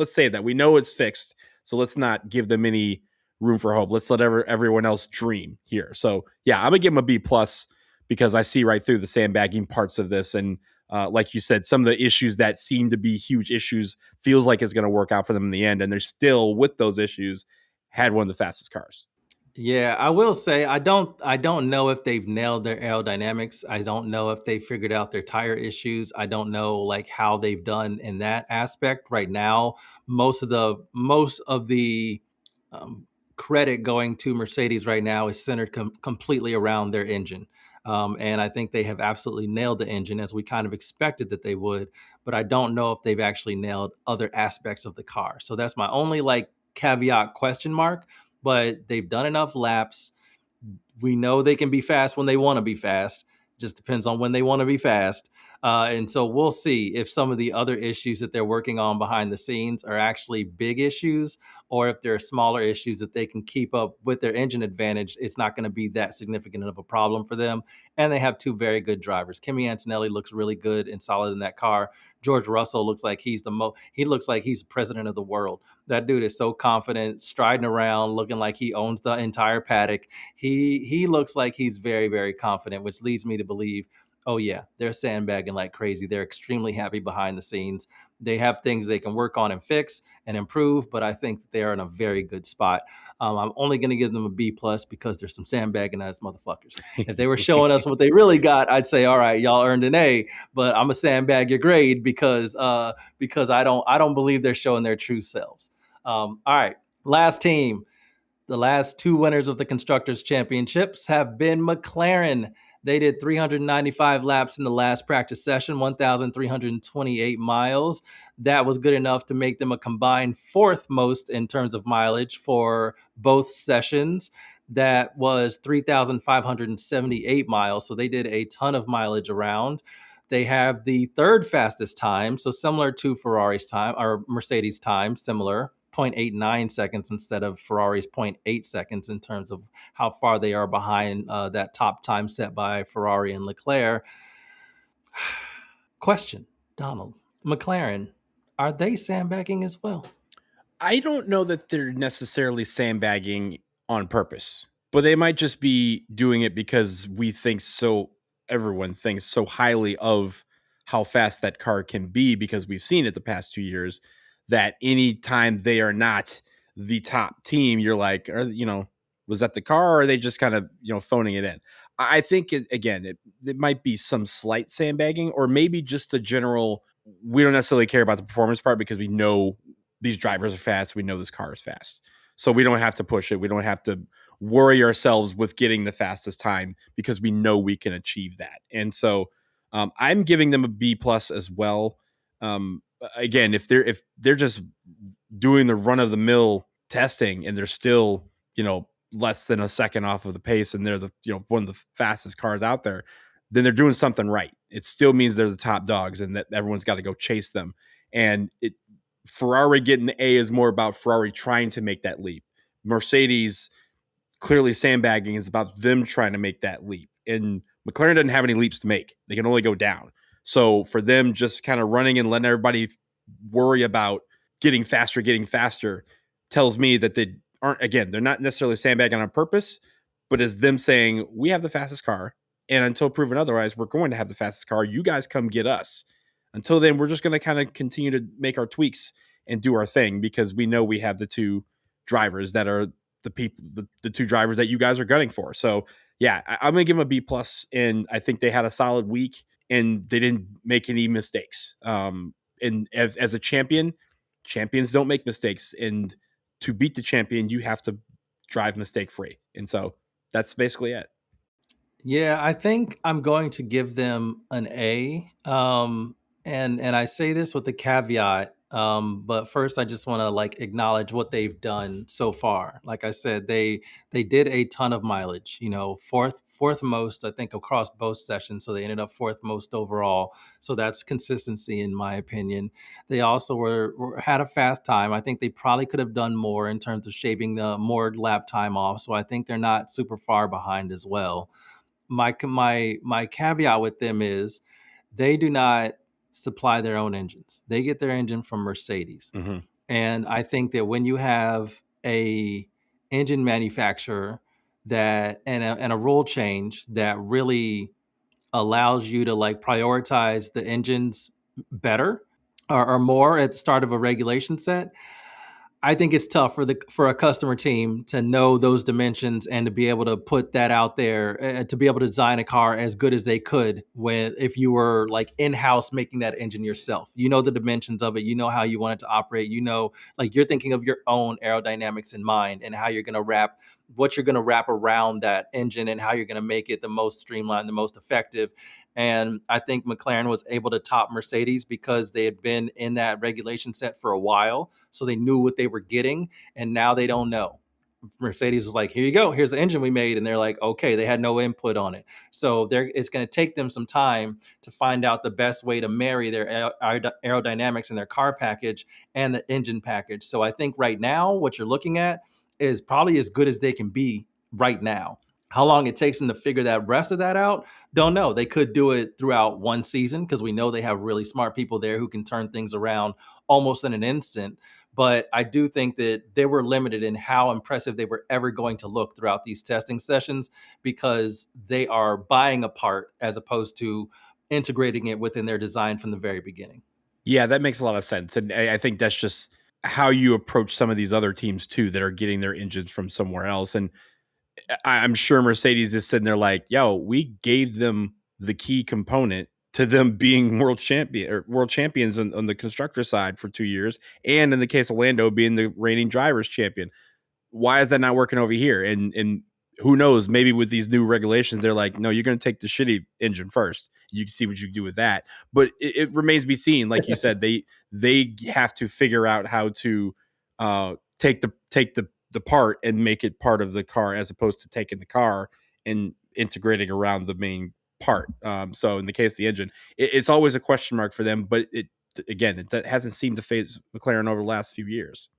say that we know it's fixed, so let's not give them any room for hope. Let's let everyone else dream here. So yeah, I'm gonna give them a B plus because I see right through the sandbagging parts of this, and like you said, some of the issues that seem to be huge issues feels like it's going to work out for them in the end, and they're still with those issues had one of the fastest cars. Yeah, I will say I don't know if they've nailed their aerodynamics. I don't know if they figured out their tire issues. I don't know like how they've done in that aspect right now. Most of the um, credit going to Mercedes right now is centered completely around their engine. And I think they have absolutely nailed the engine as we kind of expected that they would, but I don't know if they've actually nailed other aspects of the car. So that's my only like caveat question mark, but they've done enough laps. We know they can be fast when they want to be fast. Just depends on when they want to be fast. And so we'll see if some of the other issues that they're working on behind the scenes are actually big issues, or if they're smaller issues that they can keep up with their engine advantage. It's not going to be that significant of a problem for them. And they have two very good drivers. Kimi Antonelli looks really good and solid in that car. George Russell looks like he looks like he's president of the world. That dude is so confident, striding around, looking like he owns the entire paddock. He looks like he's very, very confident, which leads me to believe, oh yeah, they're sandbagging like crazy. They're extremely happy behind the scenes. They have things they can work on and fix and improve, but I think that they are in a very good spot. I'm only going to give them a B plus because there's some sandbagging ass motherfuckers. If they were showing us what they really got, I'd say, all right, y'all earned an A. But I'm a sandbag your grade because I don't believe they're showing their true selves. All right, last team. The last two winners of the Constructors' Championships have been McLaren. They did 395 laps in the last practice session, 1,328 miles. That was good enough to make them a combined fourth most in terms of mileage for both sessions. That was 3,578 miles. So they did a ton of mileage around. They have the third fastest time, so similar to Ferrari's time or Mercedes' time, similar 0.89 seconds instead of Ferrari's zero point 0.8 seconds in terms of how far they are behind that top time set by Ferrari and Leclerc. Question, Donald, McLaren, are they sandbagging as well? I don't know that they're necessarily sandbagging on purpose, but they might just be doing it because everyone thinks so highly of how fast that car can be because we've seen it the past 2 years that anytime they are not the top team, you're like, was that the car or are they just kind of, phoning it in? I think it might be some slight sandbagging or maybe just a general, we don't necessarily care about the performance part because we know these drivers are fast. We know this car is fast. So we don't have to push it. We don't have to worry ourselves with getting the fastest time because we know we can achieve that. And so I'm giving them a B plus as well. Again, if they're just doing the run of the mill testing and they're still, less than a second off of the pace and they're the, one of the fastest cars out there, then they're doing something right. It still means they're the top dogs and that everyone's got to go chase them. And Ferrari getting the A is more about Ferrari trying to make that leap. Mercedes clearly sandbagging is about them trying to make that leap. And McLaren doesn't have any leaps to make. They can only go down. So for them just kind of running and letting everybody worry about getting faster tells me that they're not necessarily sandbagging on purpose, but as them saying, we have the fastest car. And until proven otherwise, we're going to have the fastest car. You guys come get us. Until then, we're just going to kind of continue to make our tweaks and do our thing because we know we have the two drivers that are the two drivers that you guys are gunning for. So yeah, I'm gonna give them a B plus, and I think they had a solid week and they didn't make any mistakes. And as a champion, champions don't make mistakes, and to beat the champion, you have to drive mistake free. And so that's basically it. Yeah, I think I'm going to give them an A. And I say this with the caveat. But first, I just want to like acknowledge what they've done so far. Like I said, they did a ton of mileage. Fourth most, I think, across both sessions. So they ended up fourth most overall. So that's consistency, in my opinion. They also had a fast time. I think they probably could have done more in terms of shaving the more lap time off. So I think they're not super far behind as well. My caveat with them is they do not supply their own engines. They get their engine from Mercedes. Mm-hmm. And I think that when you have a engine manufacturer that and a rule change that really allows you to like prioritize the engines better or more at the start of a regulation set, I think it's tough for a customer team to know those dimensions and to be able to put that out there, to be able to design a car as good as they could when if you were like in-house making that engine yourself. You know the dimensions of it, you know how you want it to operate, you know, like you're thinking of your own aerodynamics in mind and how you're going to wrap what you're going to wrap around that engine and how you're going to make it the most streamlined, the most effective. And I think McLaren was able to top Mercedes because they had been in that regulation set for a while. So they knew what they were getting. And now they don't know. Mercedes was like, here you go. Here's the engine we made. And they're like, okay, they had no input on it. So it's going to take them some time to find out the best way to marry their aerodynamics and their car package and the engine package. So I think right now, what you're looking at is probably as good as they can be right now. How long it takes them to figure that rest of that out, don't know. They could do it throughout one season because we know they have really smart people there who can turn things around almost in an instant. But I do think that they were limited in how impressive they were ever going to look throughout these testing sessions because they are buying a part as opposed to integrating it within their design from the very beginning. Yeah, that makes a lot of sense. And I think that's just how you approach some of these other teams too that are getting their engines from somewhere else. And I'm sure Mercedes is sitting there like, yo, we gave them the key component to them being world champions on the constructor side for 2 years. And in the case of Lando being the reigning drivers champion. Why is that not working over here? And who knows, maybe with these new regulations, they're like, no, you're going to take the shitty engine first. You can see what you can do with that. But it remains to be seen. Like you said, they have to figure out how to take the part and make it part of the car as opposed to taking the car and integrating around the main part. So in the case of the engine, it's always a question mark for them. But it hasn't seemed to phase McLaren over the last few years.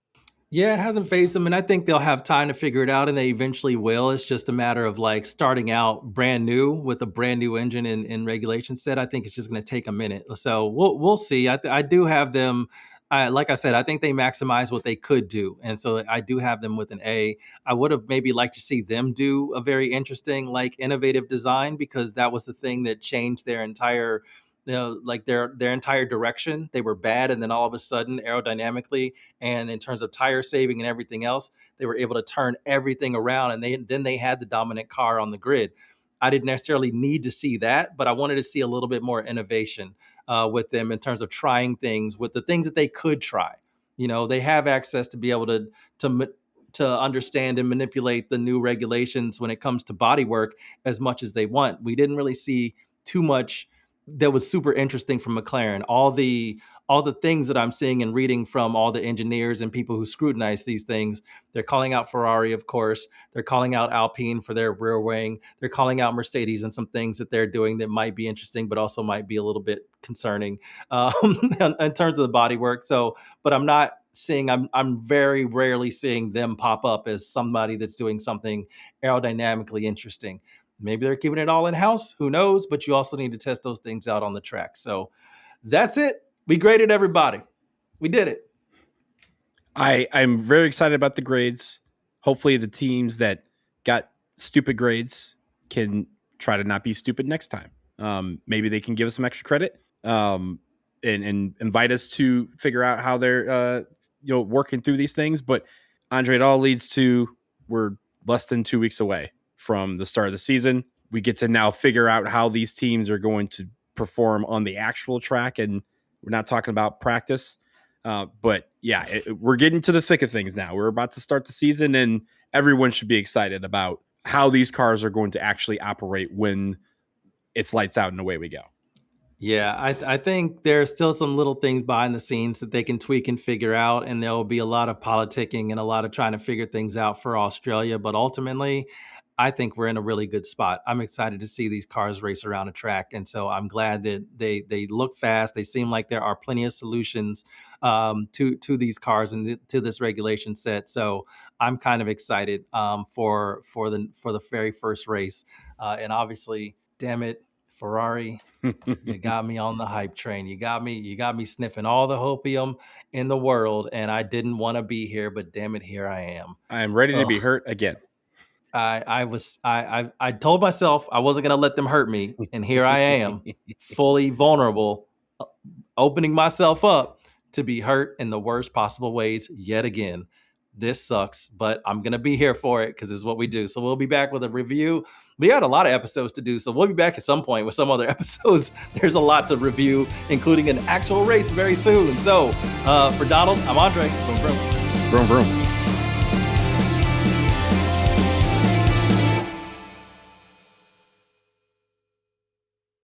Yeah, it hasn't phased them, and I think they'll have time to figure it out, and they eventually will. It's just a matter of like starting out brand new with a brand new engine in regulation set. I think it's just going to take a minute, so we'll see. I do have them. Like I said, I think they maximize what they could do, and so I do have them with an A. I would have maybe liked to see them do a very interesting, like innovative design because that was the thing that changed their entire like their entire direction. They were bad, and then all of a sudden aerodynamically and in terms of tire saving and everything else, they were able to turn everything around, and they had the dominant car on the grid. I didn't necessarily need to see that, but I wanted to see a little bit more innovation with them in terms of trying things with the things that they could try. You know, they have access to be able to understand and manipulate the new regulations when it comes to bodywork as much as they want. We didn't really see too much that was super interesting from McLaren. All the things that I'm seeing and reading from all the engineers and people who scrutinize these things, they're calling out Ferrari, of course. They're calling out Alpine for their rear wing. They're calling out Mercedes and some things that they're doing that might be interesting, but also might be a little bit concerning in terms of the bodywork. So, but I'm not seeing. I'm very rarely seeing them pop up as somebody that's doing something aerodynamically interesting. Maybe they're keeping it all in house. Who knows? But you also need to test those things out on the track. So that's it. We graded everybody. We did it. I'm very excited about the grades. Hopefully the teams that got stupid grades can try to not be stupid next time. Maybe they can give us some extra credit and invite us to figure out how they're working through these things. But Andre, it all leads to we're less than 2 weeks away from the start of the season. We get to now figure out how these teams are going to perform on the actual track, and we're not talking about practice. But yeah, we're getting to the thick of things now. We're about to start the season, and everyone should be excited about how these cars are going to actually operate when it's lights out and away we go. Yeah, I think there's still some little things behind the scenes that they can tweak and figure out, and there will be a lot of politicking and a lot of trying to figure things out for Australia. But ultimately, I think we're in a really good spot. I'm excited to see these cars race around a track, and so I'm glad that they look fast. They seem like there are plenty of solutions to these cars and to this regulation set. So I'm kind of excited for the very first race, and obviously, damn it, Ferrari. You got me on the hype train. You got me sniffing all the hopium in the world, and I didn't want to be here, but damn it, here I am. I am ready to be hurt again. I told myself I wasn't gonna let them hurt me, and here I am, fully vulnerable, opening myself up to be hurt in the worst possible ways yet again. This sucks, but I'm going to be here for it because it's what we do. So we'll be back with a review. We had a lot of episodes to do, so we'll be back at some point with some other episodes. There's a lot to review, including an actual race very soon. So for Donald, I'm Andre. Vroom, vroom. Vroom, vroom.